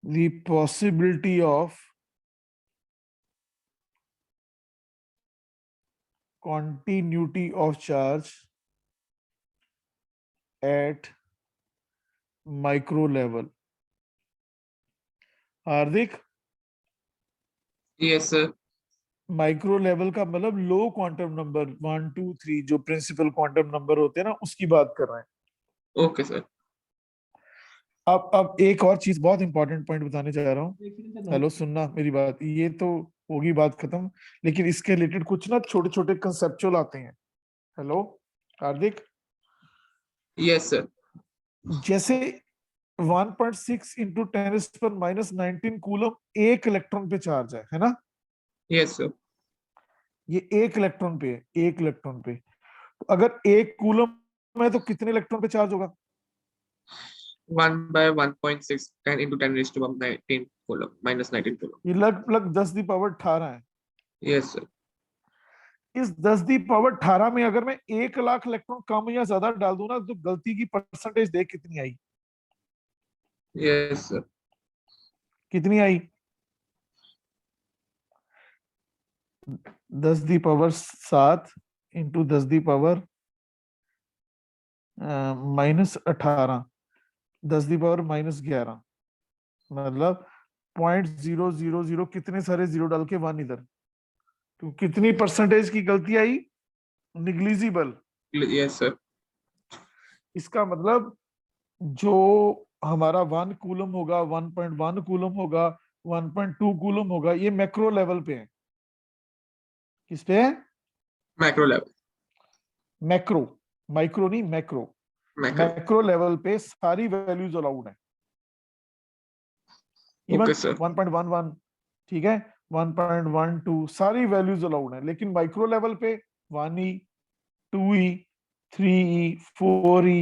Speaker 2: the possibility of continuity of charge at micro level. Hardik,
Speaker 3: yes sir.
Speaker 2: Micro level का मतलब लो क्वांटम नंबर 1, 2, 3 जो प्रिंसिपल क्वांटम नंबर होते हैं ना, उसकी बात कर रहे हैं।
Speaker 3: Okay sir.
Speaker 2: अब एक और चीज, बहुत इंपॉर्टेंट पॉइंट बताने जा रहा हूँ। हेलो, सुनना मेरी बात, ये तो होगी बात खत्म, लेकिन इसके रिलेटेड कुछ ना छोटे छोटे कंसेप्चुअल आते हैं। हेलो हार्दिक,
Speaker 3: यस सर।
Speaker 2: जैसे 1.6 इंटू 10⁻⁻19 कूलम एक इलेक्ट्रॉन पे चार्ज है ना?
Speaker 3: Yes sir.
Speaker 2: ये एक इलेक्ट्रॉन पे है, एक इलेक्ट्रॉन पे। तो अगर एक कूलम है तो कितने इलेक्ट्रॉन पे चार्ज होगा?
Speaker 3: 1/1.6 10 into 10 raised to 19 coulomb minus 19 coulomb.
Speaker 2: ये लगभग 10⁻18 है।
Speaker 3: Yes sir.
Speaker 2: इस 10⁻18 में अगर मैं 1,00,000 इलेक्ट्रॉन कम या ज्यादा डाल दूं ना, तो गलती की परसेंटेज देख कितनी आई?
Speaker 3: Yes sir.
Speaker 2: कितनी आई? 10⁻7 इंटू 10⁻−18 10⁻−11 मतलब 0.000 कितने सारे जीरो डाल के 1 इधर, तो कितनी परसेंटेज की गलती आई? निग्लिजिबल।
Speaker 3: Yes sir.
Speaker 2: इसका मतलब जो हमारा 1 कूलम होगा, 1.1 कूलम होगा, 1.2 कूलम होगा, ये मैक्रो लेवल पे है। किस पे है?
Speaker 3: Macro level.
Speaker 2: मैक्रो, माइक्रो नहीं, मैक्रो।
Speaker 3: मैक्रो।
Speaker 2: मैक्रो लेवल पे सारी वैल्यूज अलाउड है, इवन
Speaker 3: ओके सर।
Speaker 2: 1.11, ठीक है, 1.12 सारी वैल्यूज अलाउड है। लेकिन माइक्रो लेवल पे 1e 2e 3e 4e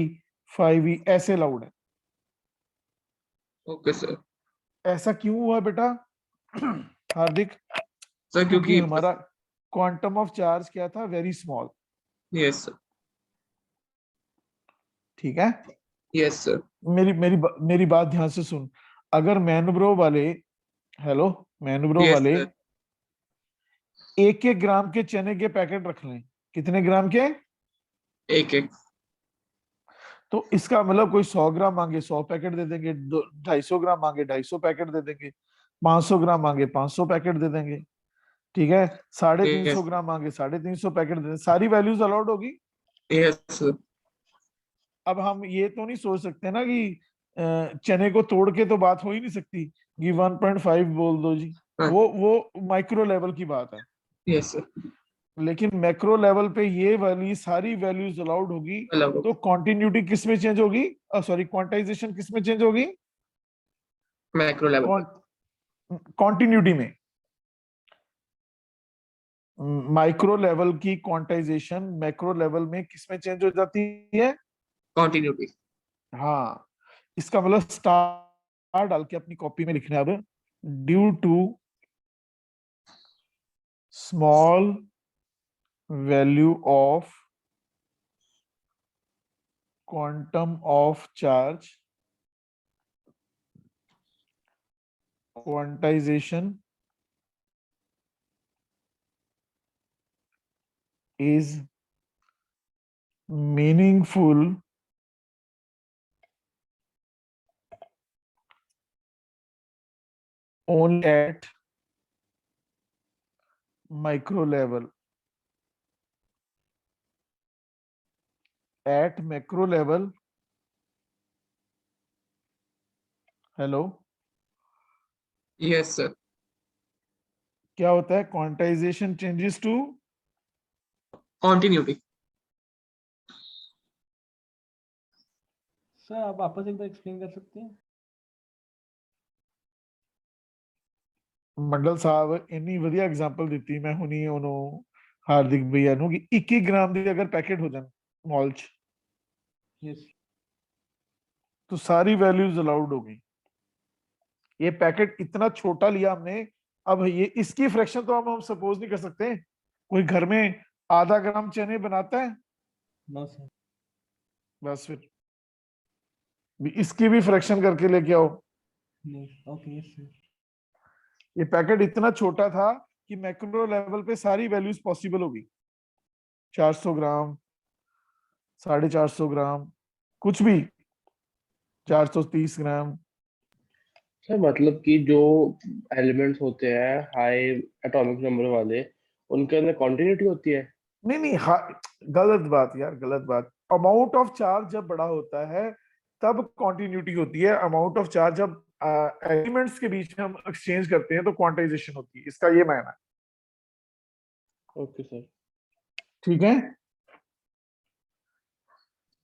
Speaker 2: 5e ऐसे अलाउड है।
Speaker 3: Okay sir.
Speaker 2: ऐसा क्यों हुआ बेटा हार्दिक?
Speaker 3: सर
Speaker 2: क्योंकि
Speaker 3: क्योंकि
Speaker 2: हमारा क्वांटम ऑफ चार्ज क्या था? Very small.
Speaker 3: Yes sir.
Speaker 2: ठीक है,
Speaker 3: यस सर।
Speaker 2: मेरी बात ध्यान से सुन। अगर मैनब्रो वाले, हेलो, मैनब्रो
Speaker 3: यस
Speaker 2: वाले
Speaker 3: सर।
Speaker 2: 1-1 ग्राम के चने के पैकेट रख लें, कितने ग्राम के?
Speaker 3: एक एक।
Speaker 2: तो इसका मतलब कोई 100 ग्राम मांगे 100 पैकेट दे देंगे, 250 ग्राम मांगे 250 पैकेट दे देंगे, 500 ग्राम मांगे 500 पैकेट दे देंगे, ठीक है, 350
Speaker 3: यस
Speaker 2: ग्राम मांगे 350 पैकेट दे देंगे। सारी वैल्यूज अलाउड होगी।
Speaker 3: Yes sir.
Speaker 2: अब हम ये तो नहीं सोच सकते ना कि चने को तोड़ के तो बात हो ही नहीं सकती कि 1.5 बोल दो जी।
Speaker 3: हाँ।
Speaker 2: वो माइक्रो लेवल की बात है,
Speaker 3: यस सर,
Speaker 2: लेकिन मैक्रो लेवल पे ये वाली सारी वैल्यूज अलाउड होगी।
Speaker 3: अलग
Speaker 2: तो कॉन्टिन्यूटी किस में चेंज होगी, सॉरी क्वांटाइजेशन किस में चेंज होगी,
Speaker 3: मैक्रो लेवल
Speaker 2: कॉन्टिन्यूटी में। माइक्रो लेवल की क्वांटाइजेशन मैक्रो लेवल में किस में चेंज हो जाती है,
Speaker 3: कॉन्टिन्यूटी।
Speaker 2: हाँ। इसका मतलब स्टार डाल के अपनी कॉपी में लिखना है अब, due to small value of quantum of charge quantization is meaningful only at micro level. At macro level, hello,
Speaker 3: yes sir,
Speaker 2: क्या होता है, quantization changes to
Speaker 3: continuity.
Speaker 11: Sir आप वापस एक बार एक्सप्लेन कर सकते हैं?
Speaker 2: ਮੰਡਲ ਸਾਹਿਬ ਇੰਨੀ ਵਧੀਆ ਐਗਜ਼ਾਮਪਲ ਦਿੱਤੀ ਮੈਂ ਹੁਣੀ ਉਹਨੂੰ ਹਾਰਦਿਕ ਭਈਆ ਨੂੰ ਕਿ 21 ਗ੍ਰਾਮ ਦੀ ਅਗਰ ਪੈਕੇਟ ਹੋ ਜਾਣ मॉल ਚ
Speaker 11: यस
Speaker 2: तो सारी वैल्यूज अलाउड होगी। ये पैकेट इतना छोटा लिया हमने, अब ये इसकी फ्रैक्शन तो हम सपोज नहीं कर सकते। कोई घर में आधा ग्राम चने बनाता है,
Speaker 11: नो सर।
Speaker 2: बस फिर भी इसकी भी फ्रैक्शन करके लेके आओ।
Speaker 11: नहीं, ओके यस सर।
Speaker 2: ये पैकेट इतना छोटा था कि मैक्रो लेवल पे सारी वैल्यूज पॉसिबल होगी। 400 ग्राम, 450 ग्राम, कुछ भी, 430 ग्राम।
Speaker 1: सर मतलब कि जो एलिमेंट्स होते हैं हाई एटॉमिक नंबर वाले, उनके अंदर कॉन्टिन्यूटी होती है।
Speaker 2: नहीं नहीं, गलत बात यार, गलत बात। अमाउंट ऑफ चार्ज जब बड़ा होता है तब कॉन्टिन्यूटी होती है। अमाउंट ऑफ चार्ज जब एलिमेंट्स के बीच में हम एक्सचेंज करते हैं तो क्वांटाइजेशन होती है, इसका ये मायना है।
Speaker 1: Okay sir.
Speaker 2: ठीक है,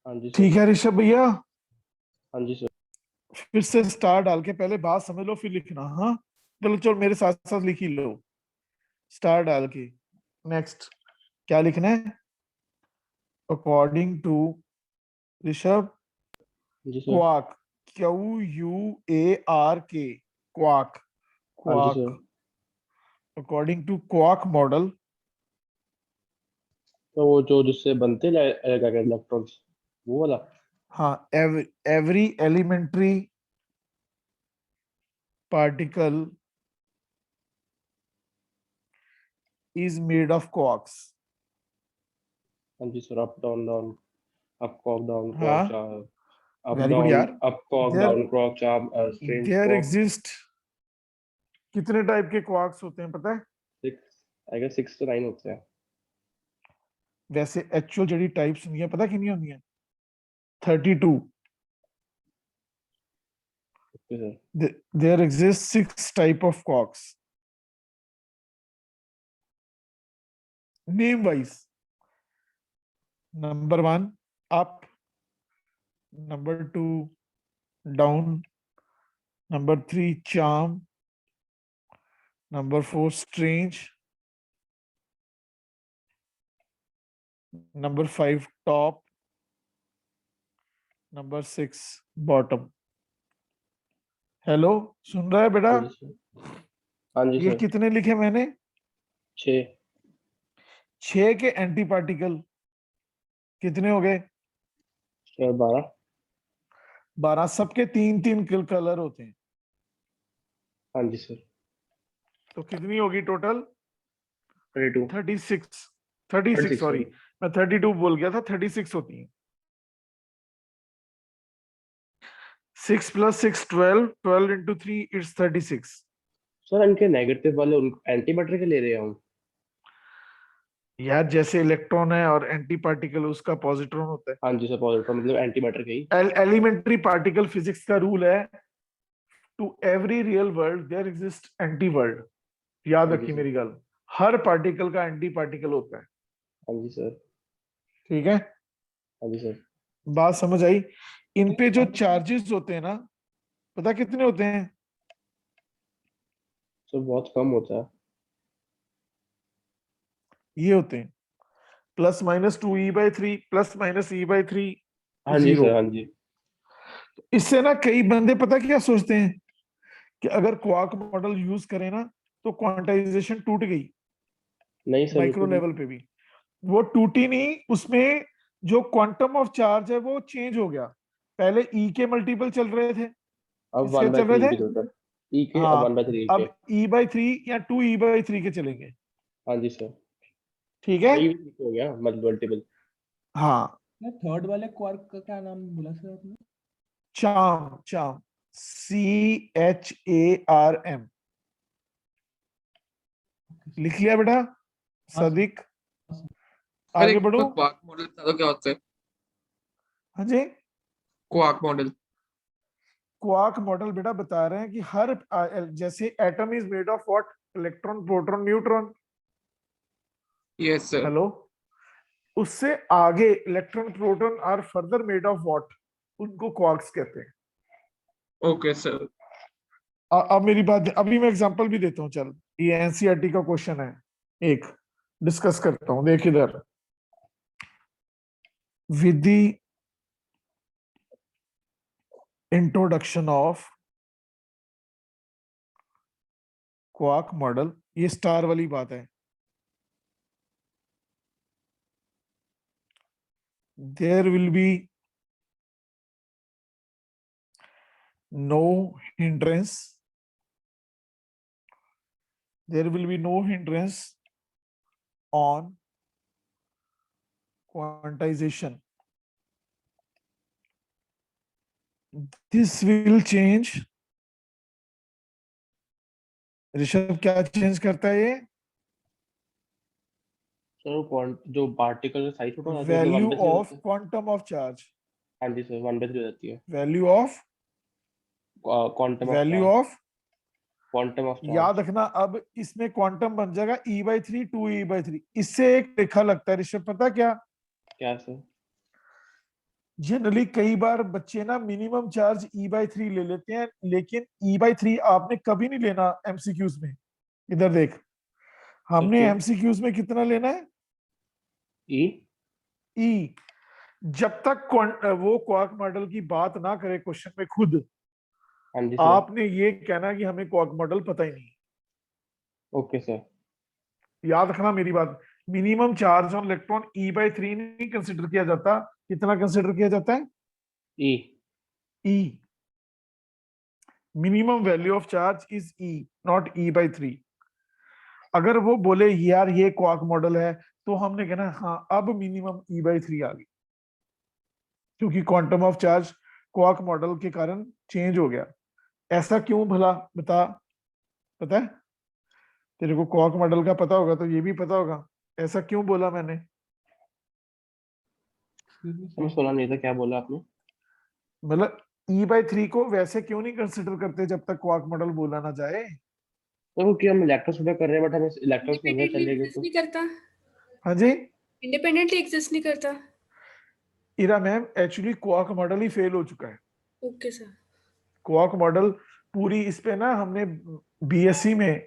Speaker 1: हाँ जी सर।
Speaker 2: ठीक है ऋषभ भैया,
Speaker 1: हाँ जी सर।
Speaker 2: फिर से स्टार डाल के पहले बात समझ लो फिर लिखना। हाँ चलो चलो मेरे साथ साथ लिख ही लो, स्टार डाल के। नेक्स्ट क्या लिखना है, according to Rishabh
Speaker 1: ji sir.
Speaker 2: Quack, QUARK, quack,
Speaker 1: हाँ जी
Speaker 2: quack.
Speaker 1: Sir.
Speaker 2: According to quack model,
Speaker 1: तो वो जो जिससे बनते क्या इलेक्ट्रॉन्स, वो वाला।
Speaker 2: हाँ, every elementary particle is made of quarks.
Speaker 1: हाँ जी सर। अप डाउन डाउन, अप कॉक डाउन
Speaker 2: हाँ,
Speaker 1: quark charge, up
Speaker 2: very good
Speaker 1: down,
Speaker 2: यार।
Speaker 1: अप कॉक
Speaker 2: There
Speaker 1: down quark charge, strange
Speaker 2: there
Speaker 1: quark.
Speaker 2: exist कितने टाइप के क्वार्क्स होते हैं पता है?
Speaker 1: 6, आई गेस 6 to 9 होते हैं।
Speaker 2: वैसे एक्चुअल जड़ी टाइप्स होंगी पता कितनी होंगी? 32।
Speaker 1: Okay sir.
Speaker 2: There exist 6 type of quarks. Name wise, number 1 up, number 2 down, number 3 charm, number 4 strange, number 5 top, number 6 bottom. Hello, सुन रहा है बेटा?
Speaker 1: हाँ जी सर। हाँ जी
Speaker 2: ये
Speaker 1: सर।
Speaker 2: कितने लिखे मैंने?
Speaker 1: 6।
Speaker 2: 6 के एंटी पार्टिकल कितने हो गए?
Speaker 1: 12।
Speaker 2: 12। सबके 3-3 कलर होते हैं,
Speaker 1: हाँ जी सर।
Speaker 2: तो कितनी होगी टोटल?
Speaker 1: 32।
Speaker 2: 36 सॉरी, मैं 32 बोल गया था, 36 होती है। 6 + 6 12, 12 into 3 it's 36।
Speaker 1: सर इनके नेगेटिव वाले एंटी मैटर के ले रहे हैं हम।
Speaker 2: यार जैसे इलेक्ट्रॉन है और एंटी पार्टिकल उसका पॉजिट्रॉन होता है।
Speaker 1: हाँ जी सर, पॉजिट्रॉन मतलब एंटी मैटर का ही।
Speaker 2: एलिमेंट्री पार्टिकल फिजिक्स का रूल है, to every real world there exist anti world. याद
Speaker 1: हाँ जी
Speaker 2: रखिए
Speaker 1: सर।
Speaker 2: मेरी गल, हर पार्टिकल का एंटी पार्टिकल होता है।
Speaker 1: हाँ जी सर।
Speaker 2: ठीक है,
Speaker 1: हाँ जी सर।
Speaker 2: बात समझ आई? इन पे जो चार्जेस होते हैं ना, पता कितने होते हैं?
Speaker 1: सर बहुत कम होता है।
Speaker 2: ये होते हैं +-2e/3 +-e/3
Speaker 1: हाँ जी
Speaker 2: 0।
Speaker 1: सर। हाँ जी।
Speaker 2: इससे ना कई बंदे पता क्या सोचते हैं कि अगर क्वार्क मॉडल यूज करें ना तो क्वांटाइजेशन टूट गई
Speaker 1: नहीं सर,
Speaker 2: माइक्रो
Speaker 1: बिल्कुल नहीं।
Speaker 2: लेवल पे भी। वो टूटी नहीं, उसमें जो क्वांटम ऑफ चार्ज है वो चेंज हो गया। पहले ई के मल्टीपल चल रहे थे,
Speaker 1: अब
Speaker 2: किसके
Speaker 1: वन बाय
Speaker 2: चल
Speaker 1: थ्री
Speaker 2: रहे
Speaker 1: के
Speaker 2: थे?
Speaker 1: सर, ई के, अब वन
Speaker 2: हाँ,
Speaker 1: बाय थ्री के।
Speaker 2: अब e/3 या 2e/3 के चलेंगे।
Speaker 1: हाँ जी सर।
Speaker 2: ठीक है,
Speaker 1: यही हो गया मतलब मल्टीपल।
Speaker 2: हाँ।
Speaker 11: थर्ड वाले क्वार्क का क्या नाम बोला सर आपने?
Speaker 2: Charm, charm, CHARM। लिख लिया बेटा
Speaker 11: हाँ सर।
Speaker 2: सदिक?
Speaker 3: सर
Speaker 2: आगे
Speaker 3: एक
Speaker 2: बढ़ो।
Speaker 3: क्वार्क मॉडल बता दो क्या होता है?
Speaker 2: हाँ जी,
Speaker 3: क्वार्क मॉडल।
Speaker 2: क्वार्क मॉडल बेटा बता रहे हैं कि हर जैसे atom is made of what? Electron, proton, neutron.
Speaker 3: Yes sir.
Speaker 2: Hello, उससे आगे electron, proton are further made of what? उनको क्वार्क्स कहते हैं।
Speaker 3: Okay sir.
Speaker 2: अब मेरी बात, अभी मैं एग्जांपल भी देता हूँ। चल, ये एनसीईआरटी का क्वेश्चन है, एक डिस्कस करता हूँ। देख इधर, with the introduction of quark model, ये स्टार वाली बात है, there will be no hindrance, there will be no hindrance on quantization. This will change, Rishabh क्या चेंज करता है ये?
Speaker 1: सर वो जो पार्टिकल का साइज छोटा हो जाता है, मतलब वन
Speaker 2: वैल्यू
Speaker 1: बाय थ्री हो
Speaker 2: ऑफ
Speaker 1: जाता है।
Speaker 2: क्वांटम ऑफ चार्ज,
Speaker 1: हाँ जी सर, 1/3 हो जाती है।
Speaker 2: Value of,
Speaker 1: quantum of
Speaker 2: value
Speaker 1: charge.
Speaker 2: Of.
Speaker 1: Quantum of
Speaker 2: याद
Speaker 1: चार्ज।
Speaker 2: रखना, अब इसमें क्वांटम बन जाएगा e/3 2e/3। इससे एक रेखा लगता है ऋषभ, पता क्या?
Speaker 1: क्या सर?
Speaker 2: जनरली कई बार बच्चे ना मिनिमम चार्ज e/3 ले लेते हैं, लेकिन e/3 आपने कभी नहीं लेना एमसीक्यूज में। इधर देख, हमने
Speaker 1: क्यों?
Speaker 2: एमसीक्यूज में कितना लेना है?
Speaker 1: ई।
Speaker 2: e। जब तक वो क्वार्क मॉडल की बात ना करे क्वेश्चन में खुद,
Speaker 1: हाँ जी सर।
Speaker 2: आपने ये कहना कि हमें क्वार्क मॉडल पता ही नहीं।
Speaker 1: Okay sir.
Speaker 2: याद रखना मेरी बात, minimum charge on electron e/3 नहीं कंसिडर किया जाता। कितना कंसिडर किया जाता है?
Speaker 1: ई।
Speaker 2: e। Minimum value of charge is e, not e/3। अगर वो बोले यार ये क्वार्क मॉडल है, तो हमने कहना हाँ अब मिनिमम e/3 आ गई, क्योंकि quantum of charge quark model के कारण चेंज हो गया। ऐसा क्यों भला बता? पता है तेरे को? क्वार्क मॉडल का पता होगा तो ये भी पता होगा, ऐसा क्यों बोला मैंने?
Speaker 11: Excuse me,
Speaker 1: हमें
Speaker 11: sir.
Speaker 1: सुना नहीं था, क्या बोला आपने?
Speaker 2: मतलब e/3 को वैसे क्यों नहीं कंसिडर करते जब तक क्वार्क मॉडल बोला ना जाए?
Speaker 1: तो वो कि हम इलेक्ट्रॉन स्टूडियो कर रहे हैं, बट हमें इलेक्ट्रॉन समझ
Speaker 9: इंडिपेंडेंटली
Speaker 1: चलेगी
Speaker 9: एग्जिस्ट
Speaker 1: तो।
Speaker 9: नहीं करता,
Speaker 2: हाँ जी,
Speaker 9: इंडिपेंडेंटली एग्जिस्ट नहीं करता।
Speaker 2: इरा मैम, एक्चुअली क्वार्क मॉडल ही फेल हो चुका है।
Speaker 9: Okay sir.
Speaker 2: क्वार्क मॉडल पूरी इस पे ना हमने बीएससी में,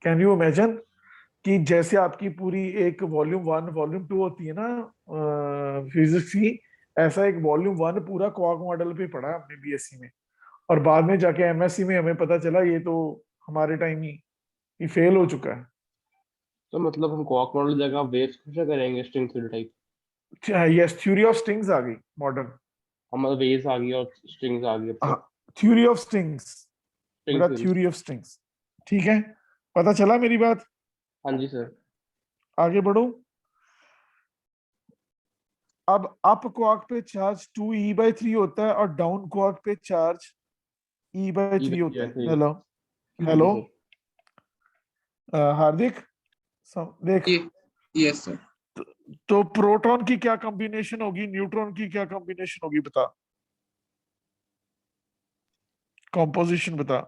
Speaker 2: कैन यू इमेजिन कि जैसे आपकी पूरी एक वॉल्यूम 1 वॉल्यूम 2 होती है ना फिजिक्स की, ऐसा एक वॉल्यूम 1 पूरा क्वार्क मॉडल पे पढ़ा हमने बीएससी में। और बाद में जाके एमएससी में हमें पता चला ये तो हमारे टाइम ही फेल हो चुका है।
Speaker 1: तो मतलब हम क्वार्क मॉडल जगह वेव्स कैसे करेंगे, string theory type?
Speaker 2: Yes, theory of strings आ गई मॉडर्न।
Speaker 1: हमारा वेव्स आ गई और स्ट्रिंग्स आ गई अब
Speaker 2: हाँ,
Speaker 1: तो।
Speaker 2: थ्योरी ऑफ स्ट्रिंग्स
Speaker 1: स्ट्रिंग
Speaker 2: बेटा,
Speaker 1: थ्योरी।
Speaker 2: Theory of strings. ठीक है, पता चला मेरी बात?
Speaker 1: हाँ जी सर।
Speaker 2: आगे बढ़ो। अब अप क्वार्क पे चार्ज 2e/3 होता है और डाउन क्वार्क पे चार्ज e/3 होता है।
Speaker 1: E/3।
Speaker 2: हेलो,
Speaker 1: हाँ जी
Speaker 2: हेलो
Speaker 1: सर।
Speaker 2: हार्दिक, देख,
Speaker 3: ये यस सर।
Speaker 2: तो प्रोटॉन की क्या कॉम्बिनेशन होगी, न्यूट्रॉन की क्या कॉम्बिनेशन होगी, बता, कॉम्पोजिशन बता।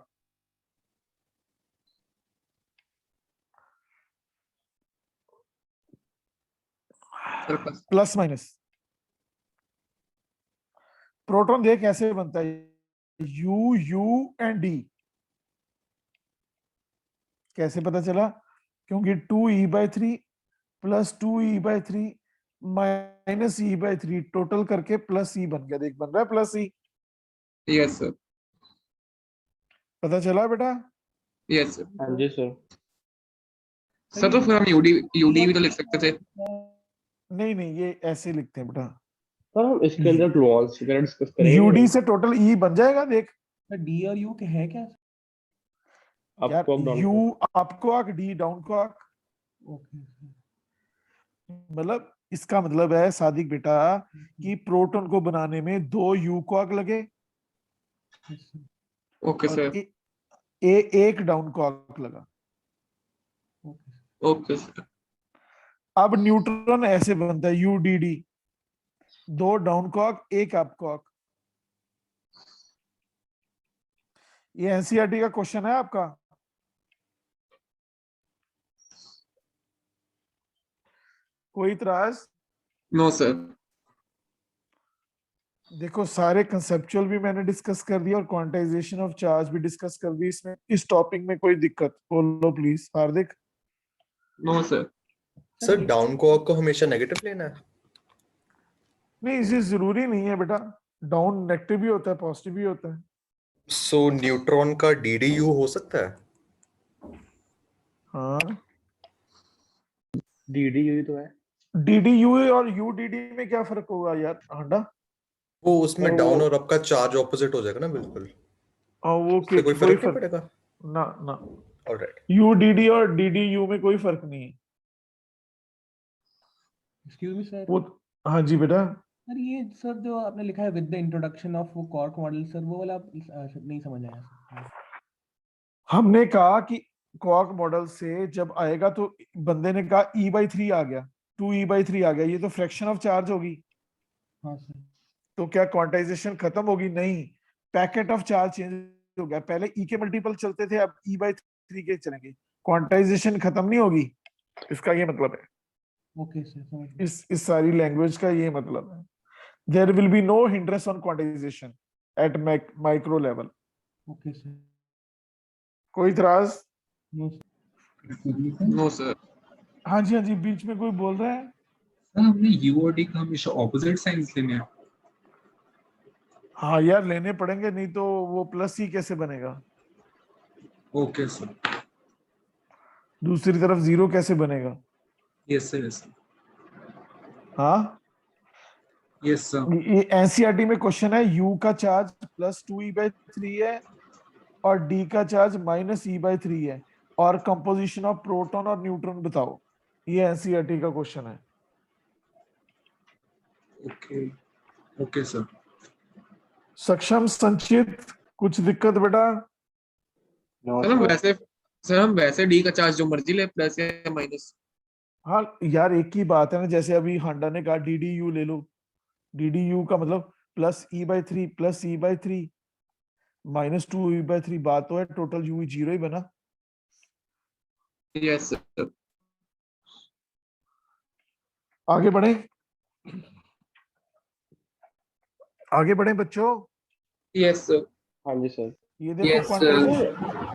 Speaker 3: Sir
Speaker 2: plus minus. प्रोटॉन देख कैसे बनता है, यू यू एंड डी। कैसे पता चला? क्योंकि 2e/3 plus 2e/3 minus e/3 total करके प्लस ई बन गया। देख बन रहा है प्लस ई।
Speaker 3: Yes sir.
Speaker 2: पता चला बेटा?
Speaker 3: Yes sir.
Speaker 1: हाँ जी सर।
Speaker 3: सर तो फिर हम यूडी भी तो लिख सकते थे।
Speaker 2: नहीं नहीं, ये ऐसे लिखते हैं बेटा।
Speaker 1: सर हम इसके अंदर ग्लूऑन्स वगैरह डिस्कस करेंगे
Speaker 2: यूडी से टोटल ई बन जाएगा। देख
Speaker 11: डी और यू है क्या?
Speaker 2: यार,
Speaker 1: आपको डाउन
Speaker 2: यू आपको आक, डी डाउन को आक।
Speaker 11: ओके
Speaker 2: मतलब इसका मतलब है सादिक बेटा कि प्रोटॉन को बनाने में 2 यू को आक लगे
Speaker 3: ओके
Speaker 2: और
Speaker 3: सर।
Speaker 2: एक डाउन को आक लगा।
Speaker 3: Okay sir.
Speaker 2: अब न्यूट्रॉन ऐसे बनता है यूडीडी, 2 डाउन कॉक, 1 अप कॉक। ये एनसीईआरटी का क्वेश्चन है आपका। कोई इतराज?
Speaker 3: No sir.
Speaker 2: देखो सारे कंसेप्चुअल भी मैंने डिस्कस कर दिया और क्वांटाइजेशन ऑफ चार्ज भी डिस्कस कर दी। इसमें इस टॉपिक में कोई दिक्कत बोलो please Hardik.
Speaker 3: No sir.
Speaker 8: Sir down कॉक को हमेशा नेगेटिव लेना है?
Speaker 2: नहीं, इसे जरूरी नहीं है बेटा, डाउन नेगेटिव भी होता है पॉजिटिव भी होता है।
Speaker 8: सो न्यूट्रॉन का DDU हो सकता है?
Speaker 2: हाँ,
Speaker 1: डीडी यही तो है।
Speaker 2: डीडीयू और यूडीडी में क्या फर्क होगा यार हांडा?
Speaker 8: वो उसमें
Speaker 1: सर
Speaker 8: डाउन
Speaker 1: वो
Speaker 8: और अप का चार्ज ऑपोजिट हो जाएगा ना, बिल्कुल।
Speaker 2: वो
Speaker 8: उससे कोई
Speaker 2: कोई
Speaker 8: फर्क नहीं
Speaker 2: फर्क
Speaker 8: पड़ेगा?
Speaker 2: ना ना।
Speaker 8: ऑलराइट।
Speaker 2: यूडीडी और डीडीयू में कोई फर्क नहीं है।
Speaker 11: Excuse me sir.
Speaker 2: वो हाँ जी बेटा।
Speaker 11: सर ये सर जो आपने लिखा है विद द इंट्रोडक्शन ऑफ वो कॉर्क मॉडल, सर वो वाला नहीं समझ आया सर।
Speaker 2: हमने कहा कि क्वार्क मॉडल से जब आएगा तो बंदे ने कहा e/3 आ गया, 2e/3 आ गया, ये तो फ्रैक्शन ऑफ चार्ज होगी।
Speaker 11: हाँ सर।
Speaker 2: तो क्या क्वांटाइजेशन खत्म होगी? नहीं, पैकेट ऑफ चार्ज चेंज हो गया। पहले ई के मल्टीपल चलते थे, अब e/3 के चलेंगे। क्वांटाइजेशन खत्म नहीं होगी, इसका ये मतलब है।
Speaker 11: ओके सर समझ गया।
Speaker 2: इस सारी लैंग्वेज का ये मतलब है। There will be no hindrance on quantization at micro level.
Speaker 11: Okay sir.
Speaker 2: कोई इतराज?
Speaker 11: No
Speaker 3: no sir.
Speaker 2: हाँ जी बीच में कोई बोल रहा है।
Speaker 12: सर हमने यू और डी का हमेशा ऑपोजिट साइंस लेने हैं।
Speaker 2: हाँ यार लेने पड़ेंगे, नहीं तो वो प्लस ही कैसे बनेगा?
Speaker 12: Okay sir.
Speaker 2: दूसरी तरफ जीरो कैसे बनेगा?
Speaker 12: Yes sir. यस
Speaker 2: हाँ,
Speaker 12: यस सर।
Speaker 2: ये एनसीईआरटी में क्वेश्चन है, यू का चार्ज प्लस 2e/3 है और डी का चार्ज माइनस e/3 है और कंपोजिशन ऑफ प्रोटॉन और न्यूट्रॉन बताओ। ये एनसीईआरटी का क्वेश्चन है।
Speaker 12: Okay okay sir.
Speaker 2: सक्षम, संचित, कुछ दिक्कत बेटा?
Speaker 3: सर हम वैसे डी का चार्ज जो मर्जी ले, प्लस या माइनस।
Speaker 2: हाँ यार एक ही बात है ना, जैसे अभी हांडा ने कहा डीडीयू ले लो, डीडीयू का मतलब प्लस e/3 माइनस 2e/3, बात तो है टोटल यू जीरो ही बना।
Speaker 3: Yes sir.
Speaker 2: आगे बढ़े, आगे बढ़े बच्चों।
Speaker 3: Yes sir.
Speaker 1: हाँ जी सर।
Speaker 2: ये देखो
Speaker 3: Yes, sir.
Speaker 2: क्वांटाइजेशन,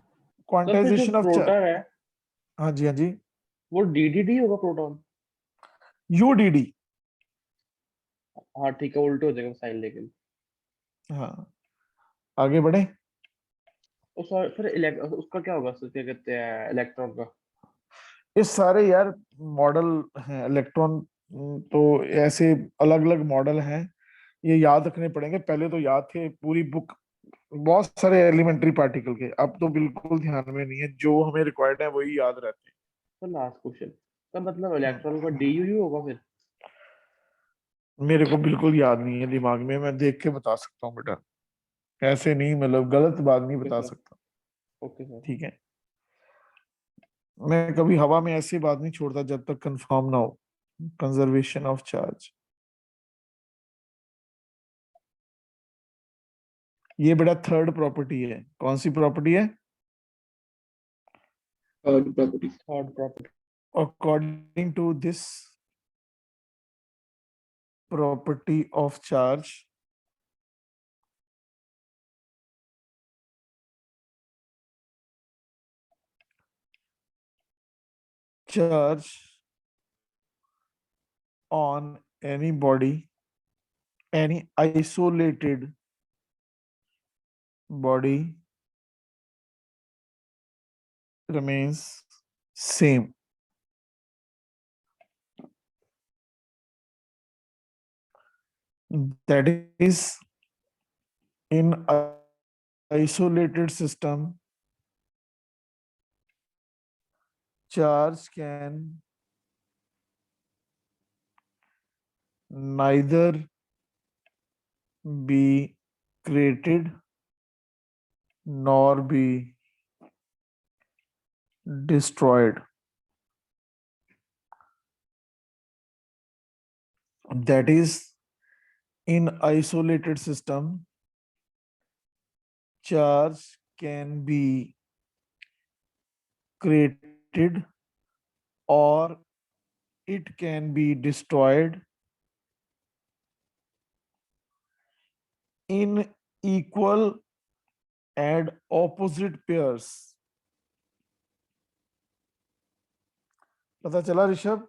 Speaker 2: क्वांटाइजेशन
Speaker 1: जो
Speaker 2: ऑफ
Speaker 1: प्रोटॉन है
Speaker 2: हाँ जी
Speaker 1: वो डीडीडी होगा प्रोटॉन।
Speaker 2: यूडीडी।
Speaker 1: हाँ ठीक है, उल्टे हो जाएगा साइन लेकिन।
Speaker 2: हाँ आगे बढ़े।
Speaker 1: और फिर उसका क्या होगा सर, क्या कहते हैं इलेक्ट्रॉन का?
Speaker 2: ये सारे यार मॉडल हैं इलेक्ट्रॉन, तो ऐसे अलग अलग मॉडल हैं, ये याद रखने पड़ेंगे। पहले तो याद थे पूरी बुक, बहुत सारे एलिमेंट्री पार्टिकल के, अब तो बिल्कुल ध्यान में नहीं है, जो हमें रिक्वायर्ड है वही याद रहते हैं।
Speaker 1: तो लास्ट क्वेश्चन तो मतलब इलेक्ट्रॉन का डीयू होगा फिर?
Speaker 2: मेरे को बिल्कुल याद नहीं है दिमाग में, मैं देख के बता सकता हूँ बेटा, ऐसे नहीं, मतलब गलत बात नहीं
Speaker 1: ओके
Speaker 2: बता
Speaker 1: सर।
Speaker 2: सकता।
Speaker 1: Okay sir.
Speaker 2: ठीक है। मैं कभी हवा में ऐसी बात नहीं छोड़ता जब तक कंफर्म ना हो। कंजर्वेशन ऑफ चार्ज, ये बेटा थर्ड प्रॉपर्टी है। कौन सी प्रॉपर्टी है?
Speaker 3: Third property.
Speaker 1: Third property.
Speaker 2: According to this property of charge, charge on any body, any isolated body remains same. That is, in isolated system, charge can neither be created nor be destroyed. That is, in isolated system, charge can be created or it can be destroyed in equal and opposite pairs. पता चला ऋषभ?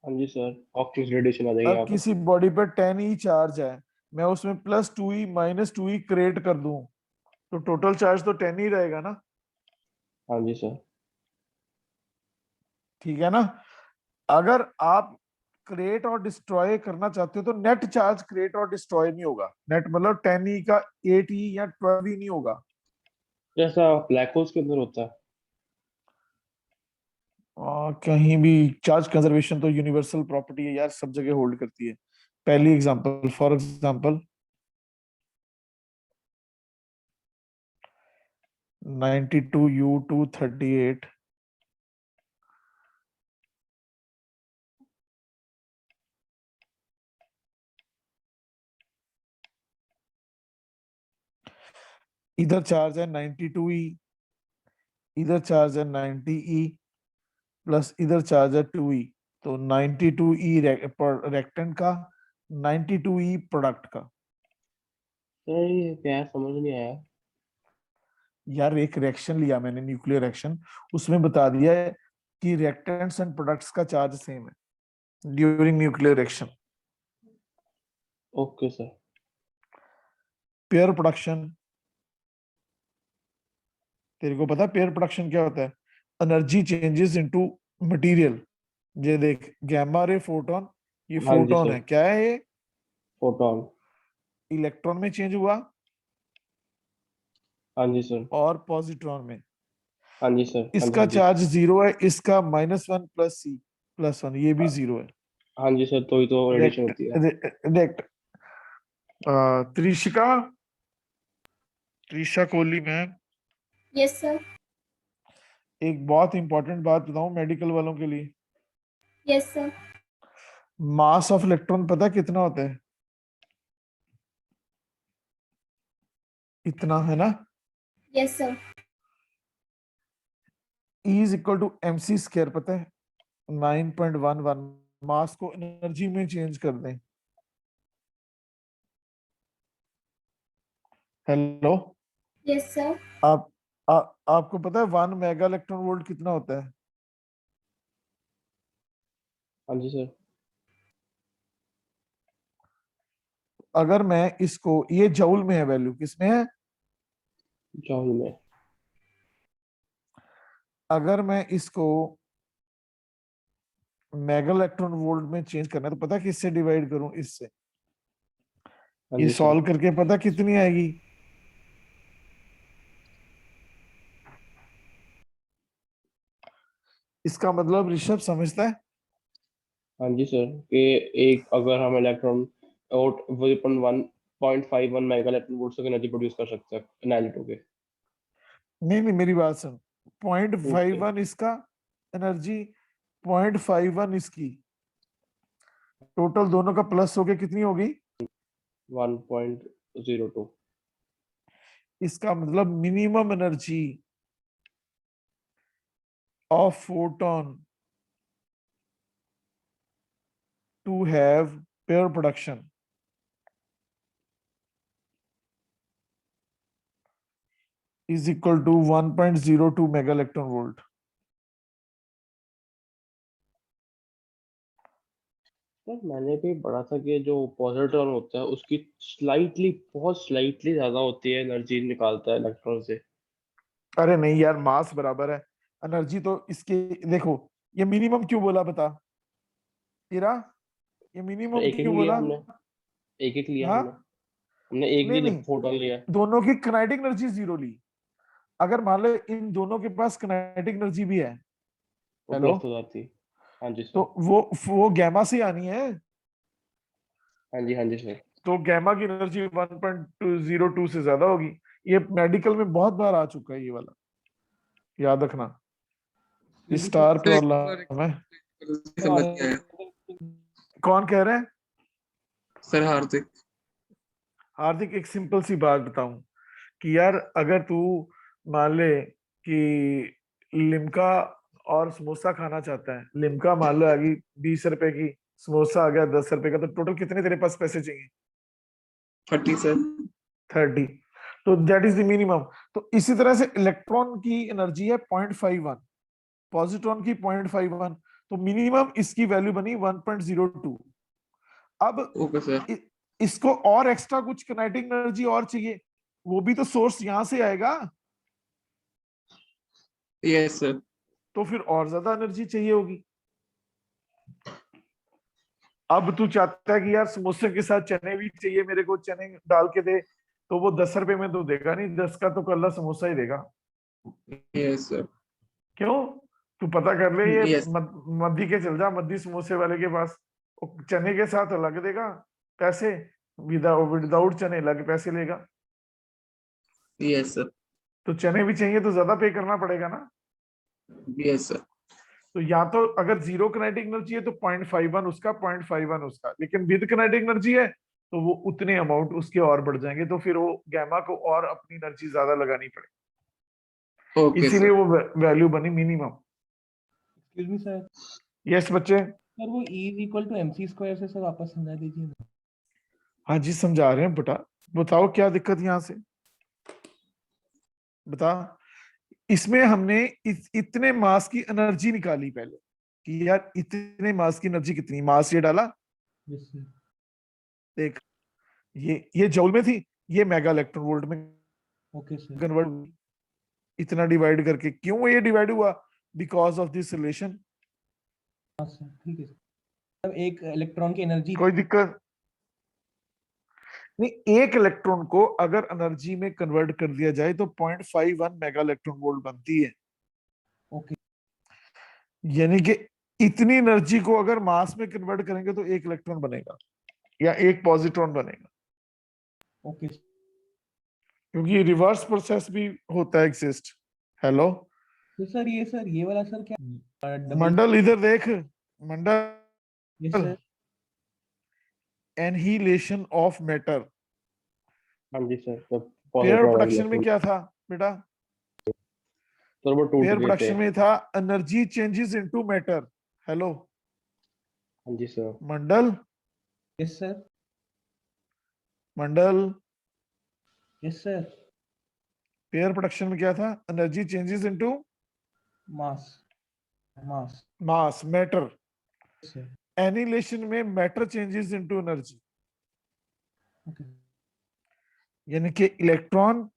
Speaker 1: हाँ जी sir, oxygen radiation आ जाएगी यहाँ
Speaker 2: अब
Speaker 1: पर।
Speaker 2: किसी body पर 10E चार्ज है, मैं उसमें +2E -2E क्रिएट कर दूं तो टोटल चार्ज तो 10 ही रहेगा ना?
Speaker 1: हाँ जी सर।
Speaker 2: ठीक है ना? अगर आप क्रिएट और डिस्ट्रॉय करना चाहते हो तो नेट चार्ज क्रिएट और डिस्ट्रॉय नहीं होगा। नेट मतलब 10E का 8E या 12E नहीं होगा।
Speaker 1: जैसा ब्लैक होल्स के अंदर होता है।
Speaker 2: कहीं भी चार्ज कंजर्वेशन तो यूनिवर्सल प्रॉपर्टी है यार, सब जगह होल्ड करती है। पहली एग्जांपल, फॉर एग्जांपल 92U238 इधर चार्ज है 92E, इधर चार्ज है 90E प्लस इधर चार्ज है 2E, तो 92E रेक्टेंट का, 92E प्रोडक्ट का।
Speaker 1: सर ये क्या है, समझ नहीं आया।
Speaker 2: यार एक रिएक्शन लिया मैंने, न्यूक्लियर रिएक्शन, उसमें बता दिया है कि रिएक्टेंट्स एंड प्रोडक्ट्स का चार्ज सेम है during nuclear reaction.
Speaker 1: Okay sir.
Speaker 2: Pair production, तेरे को पता है पेयर प्रोडक्शन क्या होता है? Energy changes into material. ये देख, गैमा रे फोटोन, ये
Speaker 1: हाँ जी
Speaker 2: फोटोन
Speaker 1: सर।
Speaker 2: है, क्या है ये?
Speaker 1: फोटोन।
Speaker 2: इलेक्ट्रॉन में चेंज हुआ
Speaker 1: हाँ जी सर।
Speaker 2: और पॉजिट्रॉन में।
Speaker 1: हाँ जी सर। हाँ जी,
Speaker 2: इसका
Speaker 1: हाँ जी।
Speaker 2: चार्ज 0 है, इसका -1 + C +1, ये भी 0 है।
Speaker 1: हाँ जी सर, तो ही तो रेडिएशन होती है।
Speaker 2: रेक्ट Trishika, Trisha Kohli ma'am,
Speaker 4: yes sir.
Speaker 2: एक बहुत इंपॉर्टेंट बात बताऊं मेडिकल वालों के लिए।
Speaker 4: Yes sir.
Speaker 2: Mass of electron पता है कितना होता है? इतना है ना?
Speaker 4: Yes sir.
Speaker 2: E = mc², पता है? 9.11। मास को एनर्जी में चेंज कर दें। Hello,
Speaker 4: yes sir.
Speaker 2: आपको पता है 1 मेगा इलेक्ट्रॉन वोल्ट कितना होता है?
Speaker 1: हाँ जी सर।
Speaker 2: अगर मैं इसको, ये जूल में है वैल्यू, किसमें है?
Speaker 1: जॉन में।
Speaker 2: अगर मैं इसको मेगा इलेक्ट्रॉन वोल्ट में चेंज करना है तो पता किससे डिवाइड करूं? इससे।
Speaker 1: हाँ
Speaker 2: ये
Speaker 1: जी सर।
Speaker 2: सॉल्व करके पता कितनी आएगी? इसका मतलब ऋषभ समझता है?
Speaker 1: हाँ जी सर, कि एक अगर हम इलेक्ट्रॉन और 1.51 मेगा इलेक्ट्रॉन वोल्ट की एनर्जी प्रोड्यूस कर सकते हैं एनालिटो के।
Speaker 2: नहीं नहीं, मेरी बात सुन। 0.51 इसका एनर्जी, 0.51 इसकी, टोटल दोनों का प्लस हो गया कितनी होगी?
Speaker 1: 1.02।
Speaker 2: इसका मतलब minimum energy of photon to have pair production is equal to 1.02 mega electron volt.
Speaker 1: Sir मैंने भी पढ़ा था कि जो पॉजिट्रॉन होता है उसकी स्लाइटली, बहुत स्लाइटली ज्यादा होती है एनर्जी निकालता है इलेक्ट्रॉन से।
Speaker 2: अरे नहीं यार, मास बराबर है, एनर्जी तो इसके, देखो ये मिनिमम क्यों बोला बता इरा, ये मिनिमम
Speaker 1: एक एक
Speaker 2: क्यों
Speaker 1: लिया
Speaker 2: बोला?
Speaker 1: हमने, एक लिया
Speaker 2: हाँ
Speaker 1: हमने एक
Speaker 2: नहीं
Speaker 1: भी
Speaker 2: नहीं,
Speaker 1: फोटोन लिया।
Speaker 2: दोनों की किनेटिक एनर्जी जीरो ली। अगर मान लो इन दोनों के पास किनेटिक एनर्जी भी है,
Speaker 1: वो
Speaker 2: हेलो,
Speaker 1: प्लस हो जाती। हाँ जी
Speaker 2: तो
Speaker 1: सर।
Speaker 2: वो गैमा से आनी है,
Speaker 1: हाँ जी सर।
Speaker 2: तो गैमा की एनर्जी 1.02 से ज्यादा होगी। ये मेडिकल में बहुत बार आ चुका है ये वाला, याद रखना, स्टार
Speaker 3: सर एक बार
Speaker 2: प्रॉब्लम है।
Speaker 3: समझ नहीं आया।
Speaker 2: कौन कह रहे हैं?
Speaker 3: सर हार्दिक।
Speaker 2: हार्दिक, एक सिंपल सी बात बताऊं कि यार अगर तू मान ले कि लिम्का और समोसा खाना चाहता है, लिम्का मान लो आ गई 20 रुपए की, समोसा आ गया 10 रुपए का, तो टोटल कितने तेरे पास पैसे चाहिए?
Speaker 3: 30 सर।
Speaker 2: 30। तो दैट इज द मिनिमम। तो इसी तरह से इलेक्ट्रॉन की एनर्जी है 0.51, पॉजिट्रॉन की 0.51, तो मिनिमम इसकी वैल्यू बनी 1.02। अब
Speaker 3: ओके सर।
Speaker 2: इसको और एक्स्ट्रा कुछ किनेटिक एनर्जी और चाहिए, वो भी तो सोर्स यहां से आएगा,
Speaker 3: यस सर।
Speaker 2: तो फिर और ज्यादा एनर्जी चाहिए होगी। अब तू चाहता है कि यार समोसे के साथ चने भी चाहिए मेरे को, चने डाल के दे, तो वो 10 रुपए में तो देगा नहीं, 10 का तो कल्ला समोसा ही देगा।
Speaker 3: Yes sir.
Speaker 2: क्यों? तू पता कर ले, ये
Speaker 3: यस।
Speaker 2: मद्दी के चल जा, मद्दी समोसे वाले के पास, वो चने के साथ अलग देगा पैसे, विदाउट चने अलग पैसे लेगा।
Speaker 3: Yes sir.
Speaker 2: तो चने भी चाहिए तो ज्यादा पे करना पड़ेगा ना।
Speaker 3: Yes sir.
Speaker 2: तो या तो अगर जीरो किनेटिक एनर्जी है तो 0.51 उसका, 0.51 उसका, लेकिन विद किनेटिक एनर्जी है तो वो उतने अमाउंट उसके और बढ़ जाएंगे, तो फिर वो गैमा को और अपनी एनर्जी ज्यादा लगानी पड़ेगी,
Speaker 3: ओके
Speaker 2: इसीलिए
Speaker 3: सर।
Speaker 2: वो वैल्यू बनी minimum.
Speaker 11: Excuse me sir,
Speaker 2: yes बच्चे।
Speaker 11: सर वो E is equal to MC square से सर वापस समझा दीजिए ना।
Speaker 2: हाँ जी समझा रहे हैं बेटा, बताओ क्या दिक्कत यहां से, बता। इसमें हमने इतने मास की एनर्जी निकाली पहले, कि यार इतने मास की एनर्जी कितनी, मास ये डाला,
Speaker 11: यस सर।
Speaker 2: देख ये जूल में थी, ये मेगा इलेक्ट्रॉन वोल्ट में
Speaker 11: ओके सर।
Speaker 2: कन्वर्ट हुई, इतना डिवाइड करके। क्यों ये डिवाइड हुआ? Because of this relation.
Speaker 11: हाँ सर ठीक है सर, मतलब एक इलेक्ट्रॉन की एनर्जी
Speaker 2: कोई दिक्कत नहीं, एक इलेक्ट्रॉन को अगर एनर्जी में कन्वर्ट कर दिया जाए तो 0.51 मेगा इलेक्ट्रॉन वोल्ट बनती है।
Speaker 11: ओके।
Speaker 2: यानी कि इतनी एनर्जी को अगर मास में कन्वर्ट करेंगे तो एक इलेक्ट्रॉन बनेगा या एक पॉजिट्रॉन बनेगा,
Speaker 11: ओके
Speaker 2: क्योंकि रिवर्स प्रोसेस भी होता है एग्जिस्ट। हेलो
Speaker 11: तो सर ये वाला सर क्या डबल?
Speaker 2: मंडल इधर देख, मंडल,
Speaker 11: यस सर।
Speaker 2: एनहीलेशन ऑफ मैटर,
Speaker 1: हाँ जी सर। तो
Speaker 2: पेयर
Speaker 1: पॉजिट्रॉन और
Speaker 2: प्रोडक्शन में
Speaker 1: इलेक्ट्रॉन,
Speaker 2: क्या था बेटा?
Speaker 1: तो वो टूट
Speaker 2: पेयर
Speaker 1: गए थे।
Speaker 2: प्रोडक्शन में था energy changes into matter. Hello
Speaker 1: हाँ जी सर।
Speaker 2: मंडल,
Speaker 11: यस सर।
Speaker 2: मंडल,
Speaker 11: यस सर।
Speaker 2: पेयर प्रोडक्शन में क्या था? एनर्जी चेंजेस इनटू
Speaker 11: मास मास।
Speaker 2: मास, मैटर।
Speaker 11: सर
Speaker 2: एनिलेशन में matter changes into energy,
Speaker 11: okay.
Speaker 2: यानी कि इलेक्ट्रॉन।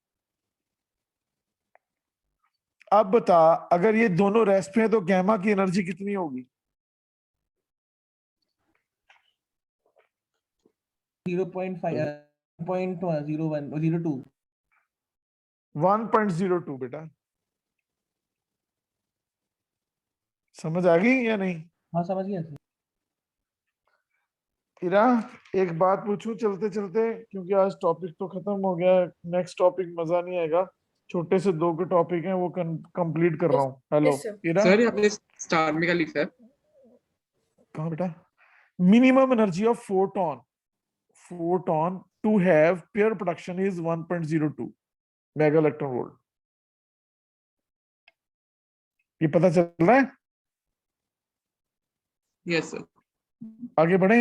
Speaker 2: अब बता, अगर ये दोनों रेस्ट पे है तो गैमा की एनर्जी कितनी होगी?
Speaker 11: 0.0102।
Speaker 2: 1.02 बेटा, समझ आ गई या नहीं?
Speaker 11: हाँ समझ गया सर।
Speaker 2: इरा, एक बात पूछूं चलते चलते, क्योंकि आज टॉपिक तो खत्म हो गया, नेक्स्ट टॉपिक मजा नहीं आएगा। छोटे से 2 के टॉपिक हैं वो कंप्लीट कर रहा हूँ। Hello
Speaker 9: Yes, sir.
Speaker 2: इरा,
Speaker 3: सर आपने स्टार में क्या लिखा है?
Speaker 2: कहाँ बेटा? Minimum energy of photon to have pair production is 1.02 mega electron volt. ये पता चल रहा है?
Speaker 3: Yes sir.
Speaker 2: आगे बढ़े।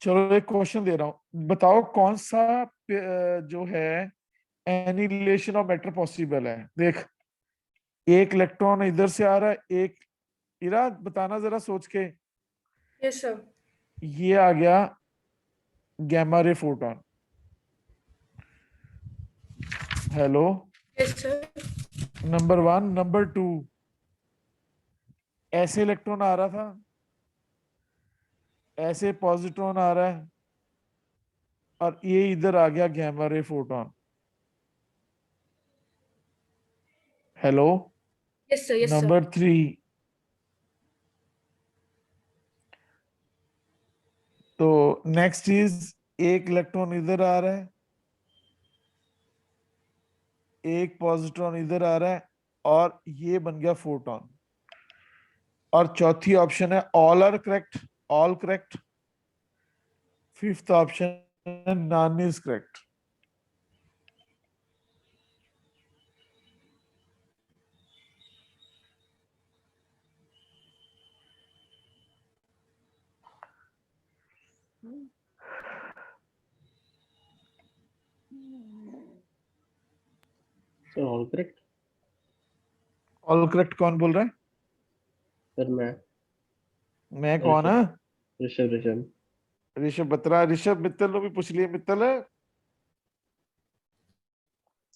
Speaker 2: चलो एक क्वेश्चन दे रहा हूं, बताओ कौन सा जो है एनिहिलेशन ऑफ मैटर पॉसिबल है। देख, एक इलेक्ट्रॉन इधर से आ रहा है, एक, इरा बताना जरा सोच के।
Speaker 9: Yes, sir.
Speaker 2: ये आ गया gamma ray photon. Hello,
Speaker 9: Yes, sir.
Speaker 2: Number 1। Number 2, ऐसे इलेक्ट्रॉन आ रहा था, ऐसे पॉजिट्रॉन आ रहा है, और ये इधर आ गया gamma ray photon. Hello,
Speaker 9: Yes, sir. Yes, sir.
Speaker 2: Number 3, तो नेक्स्ट इज एक इलेक्ट्रॉन इधर आ रहा है, एक पॉजिट्रॉन इधर आ रहा है, और ये बन गया फोटोन। और चौथी ऑप्शन है all are correct, all correct. Fifth option है none is correct.
Speaker 1: Sir all correct.
Speaker 2: All correct कौन बोल रहा है?
Speaker 1: सर
Speaker 2: मैं कौन है?
Speaker 1: ऋषभ ऋषभ।
Speaker 2: ऋषभ बत्रा। ऋषभ मित्तल ने भी पूछ लिया। मित्तल है?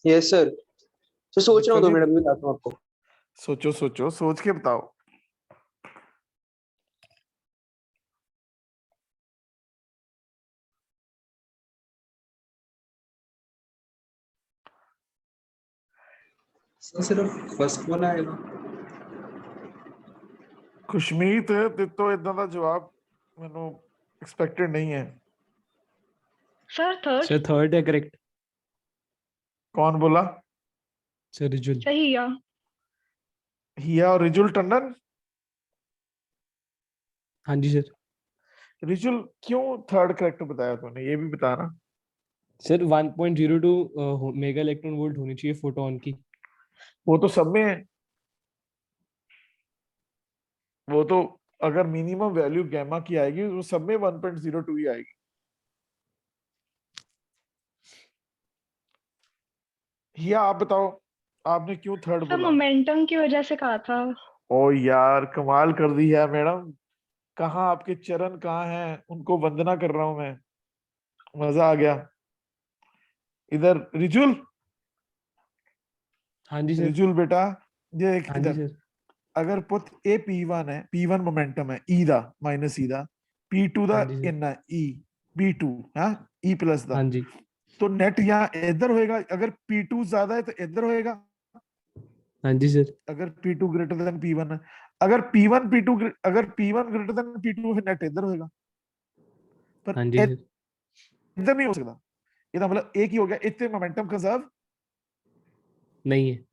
Speaker 10: Yes sir. तो सोच रहा हूँ, 2 मिनट में बताता हूँ आपको।
Speaker 2: सोचो सोचो, सोच के बताओ।
Speaker 12: सर सिर्फ फर्स्ट वाला आएगा।
Speaker 2: खुशमीत तो इतना ਦਾ जवाब ਮੈਨੂੰ एक्सपेक्टेड नहीं है।
Speaker 5: Sir third.
Speaker 11: सर थर्ड है करेक्ट।
Speaker 2: कौन बोला?
Speaker 11: सर रिजुल।
Speaker 5: सही है।
Speaker 2: हिया और रिजुल टंडन।
Speaker 11: हाँ जी सर।
Speaker 2: रिजुल क्यों थर्ड करेक्ट बताया तूने, ये भी बता ना।
Speaker 11: सर 1.02 मेगा इलेक्ट्रॉन वोल्ट होनी चाहिए फोटोन की।
Speaker 2: वो तो सब में है। वो तो अगर मिनिमम वैल्यू गैमा की आएगी वो सब में 1.02 ही आएगी। हिया आप बताओ, आपने क्यों थर्ड
Speaker 5: सर
Speaker 2: बोला?
Speaker 5: मोमेंटम की वजह से कहा था।
Speaker 2: ओ यार कमाल कर दी है मैडम। कहाँ आपके चरण कहाँ हैं, उनको वंदना कर रहा हूं मैं। मजा आ गया। इधर रिजुल।
Speaker 11: हाँ जी सर।
Speaker 2: रिजुल बेटा, ये एक
Speaker 11: हाँ जी
Speaker 2: इधर,
Speaker 11: सर।
Speaker 2: अगर पुत ए P1 है, P1 मोमेंटम है ई दा माइनस ई दा, P2 दा
Speaker 11: हाँ जी सर।
Speaker 2: इन ई, P2 हाँ ई प्लस दा,
Speaker 11: हाँ जी।
Speaker 2: तो नेट यहाँ इधर होएगा। अगर P2 ज्यादा है तो इधर होएगा,
Speaker 11: हाँ जी सर।
Speaker 2: अगर P2 ग्रेटर देन P1 है। अगर P1 P2 अगर P1 ग्रेटर देन P2 है, नेट इधर होएगा। पर
Speaker 11: हाँ जी सर।
Speaker 2: इधर नहीं हो सकता। इसका मतलब एक ही हो गया, इतने मोमेंटम कंजर्व
Speaker 11: नहीं है।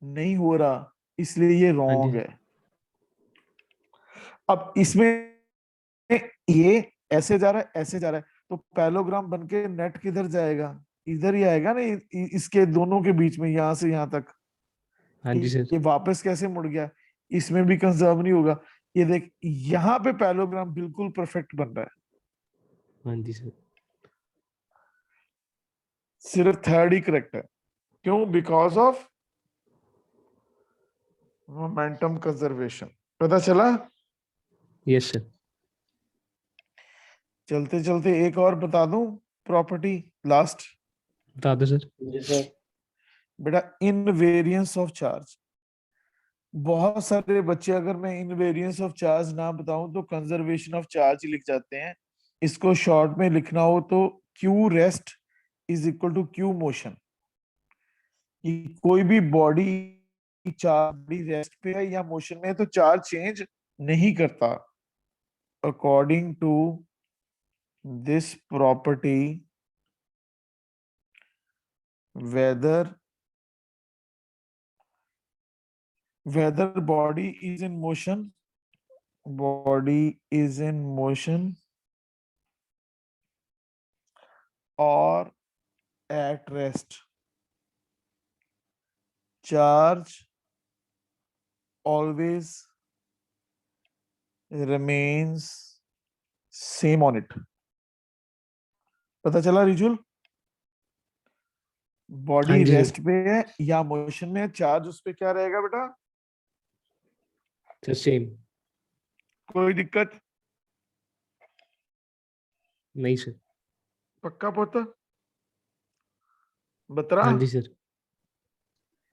Speaker 2: नहीं हो रहा, इसलिए ये
Speaker 11: हाँ जी
Speaker 2: रॉन्ग
Speaker 11: सर।
Speaker 2: है। अब इसमें ये ऐसे जा रहा है, ऐसे जा रहा है, तो पैलोग्राम बनके नेट किधर जाएगा? इधर ही आएगा ना, इसके दोनों के बीच में, यहां से यहां तक।
Speaker 11: हाँ जी सर।
Speaker 2: ये वापस कैसे मुड़ गया? इसमें भी कंजर्व नहीं होगा। ये देख, यहाँ पे पैलोग्राम बिल्कुल परफेक्ट बन रहा है।
Speaker 11: हाँ जी सर।
Speaker 2: सिर्फ थर्ड ही करेक्ट है। क्यों? Because of momentum conservation. पता चला?
Speaker 11: Yes sir.
Speaker 2: चलते चलते एक और बता दूं प्रॉपर्टी, लास्ट।
Speaker 11: बता दो सर।
Speaker 1: जी सर।
Speaker 2: बेटा इनवेरियंस ऑफ चार्ज। बहुत सारे बच्चे, अगर मैं इनवेरियंस ऑफ चार्ज ना बताऊं तो कंजर्वेशन ऑफ चार्ज लिख जाते हैं। इसको शॉर्ट में लिखना हो तो Q rest is equal to Q motion. कोई भी बॉडी चार्ज रेस्ट पे है या मोशन में है तो चार्ज चेंज नहीं करता। According to this property whether body is in motion, or at rest, charge always remains same on it. पता चला रिजुल? बॉडी
Speaker 7: हाँ जी
Speaker 2: रेस्ट पे है या मोशन में है, चार्ज उस पे क्या रहेगा बेटा?
Speaker 7: Sir, same.
Speaker 2: कोई दिक्कत
Speaker 7: नहीं सर।
Speaker 2: पक्का पोता? बतरा?
Speaker 7: हाँ जी सर।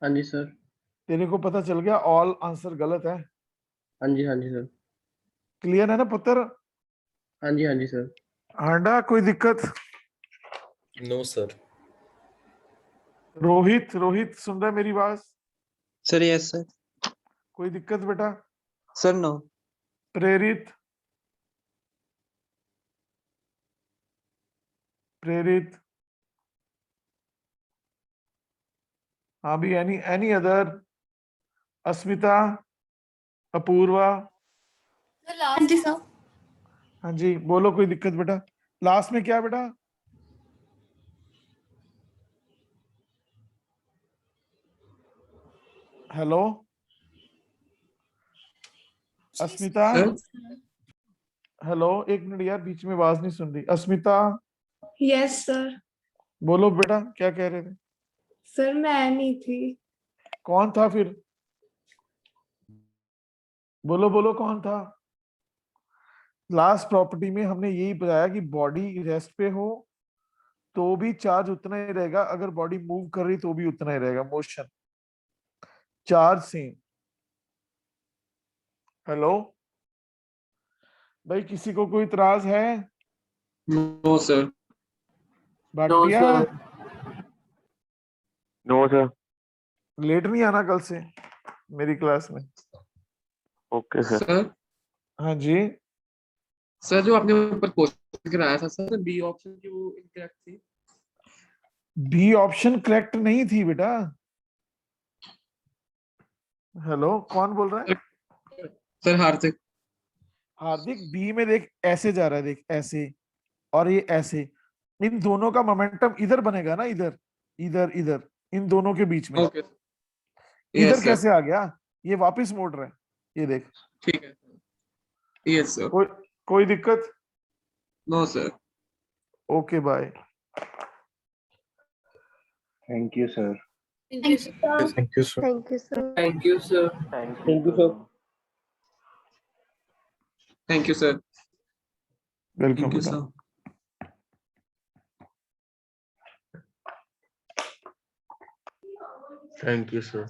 Speaker 1: हाँ जी सर।
Speaker 2: तेरे को पता चल गया ऑल आंसर गलत है?
Speaker 1: हाँ जी सर।
Speaker 2: क्लियर है ना पुत्र?
Speaker 1: हाँ जी सर।
Speaker 2: हांडा कोई दिक्कत?
Speaker 8: No sir.
Speaker 2: रोहित सुन रहा है मेरी बात?
Speaker 6: Sir yes sir.
Speaker 2: कोई दिक्कत बेटा?
Speaker 6: Sir no.
Speaker 2: प्रेरित हाँ भी, एनी अदर? अस्मिता, अपूर्वा?
Speaker 4: हाँ जी सर।
Speaker 2: हाँ जी बोलो, कोई दिक्कत बेटा? लास्ट में क्या बेटा? हेलो अस्मिता?
Speaker 3: सर
Speaker 2: हेलो, एक मिनट यार, बीच में आवाज नहीं सुन रही। अस्मिता
Speaker 9: यस सर।
Speaker 2: बोलो बेटा, क्या कह रहे थे?
Speaker 9: सर मैं नहीं थी।
Speaker 2: कौन था फिर? बोलो कौन था? लास्ट प्रॉपर्टी में हमने यही बताया कि बॉडी रेस्ट पे हो तो भी चार्ज उतना ही रहेगा, अगर बॉडी मूव कर रही तो भी उतना ही रहेगा, मोशन चार्ज सेम। हेलो भाई, किसी को कोई इतराज है?
Speaker 3: No sir.
Speaker 2: Bhatia
Speaker 10: no sir.
Speaker 2: Late नहीं आना कल से मेरी क्लास में।
Speaker 10: Okay sir.
Speaker 3: सर
Speaker 2: हाँ जी
Speaker 3: सर जो आपने ऊपर क्वेश्चन कराया था सर, बी ऑप्शन क्यों इनकरेक्ट थी?
Speaker 2: बी ऑप्शन करेक्ट नहीं थी बेटा। हेलो कौन बोल रहा है?
Speaker 3: सर हार्दिक।
Speaker 2: हार्दिक, बी में देख ऐसे जा रहा है, देख ऐसे, और ये ऐसे, इन दोनों का मोमेंटम इधर बनेगा ना, इधर इधर इन दोनों के बीच में।
Speaker 3: ओके
Speaker 2: इधर
Speaker 3: यस सर।
Speaker 2: कैसे आ गया? ये वापस मोड़ रहा है, ये देख।
Speaker 3: ठीक है यस सर।
Speaker 2: कोई दिक्कत?
Speaker 3: No sir.
Speaker 2: Okay bye.
Speaker 10: Thank you sir.
Speaker 9: Thank you sir.
Speaker 8: Thank you sir.
Speaker 5: Thank you sir.
Speaker 7: Thank you sir.
Speaker 1: Thank you sir.
Speaker 3: Thank you sir.
Speaker 2: Welcome
Speaker 12: Thank you,
Speaker 2: बेटा।
Speaker 12: sir.
Speaker 10: Thank you sir.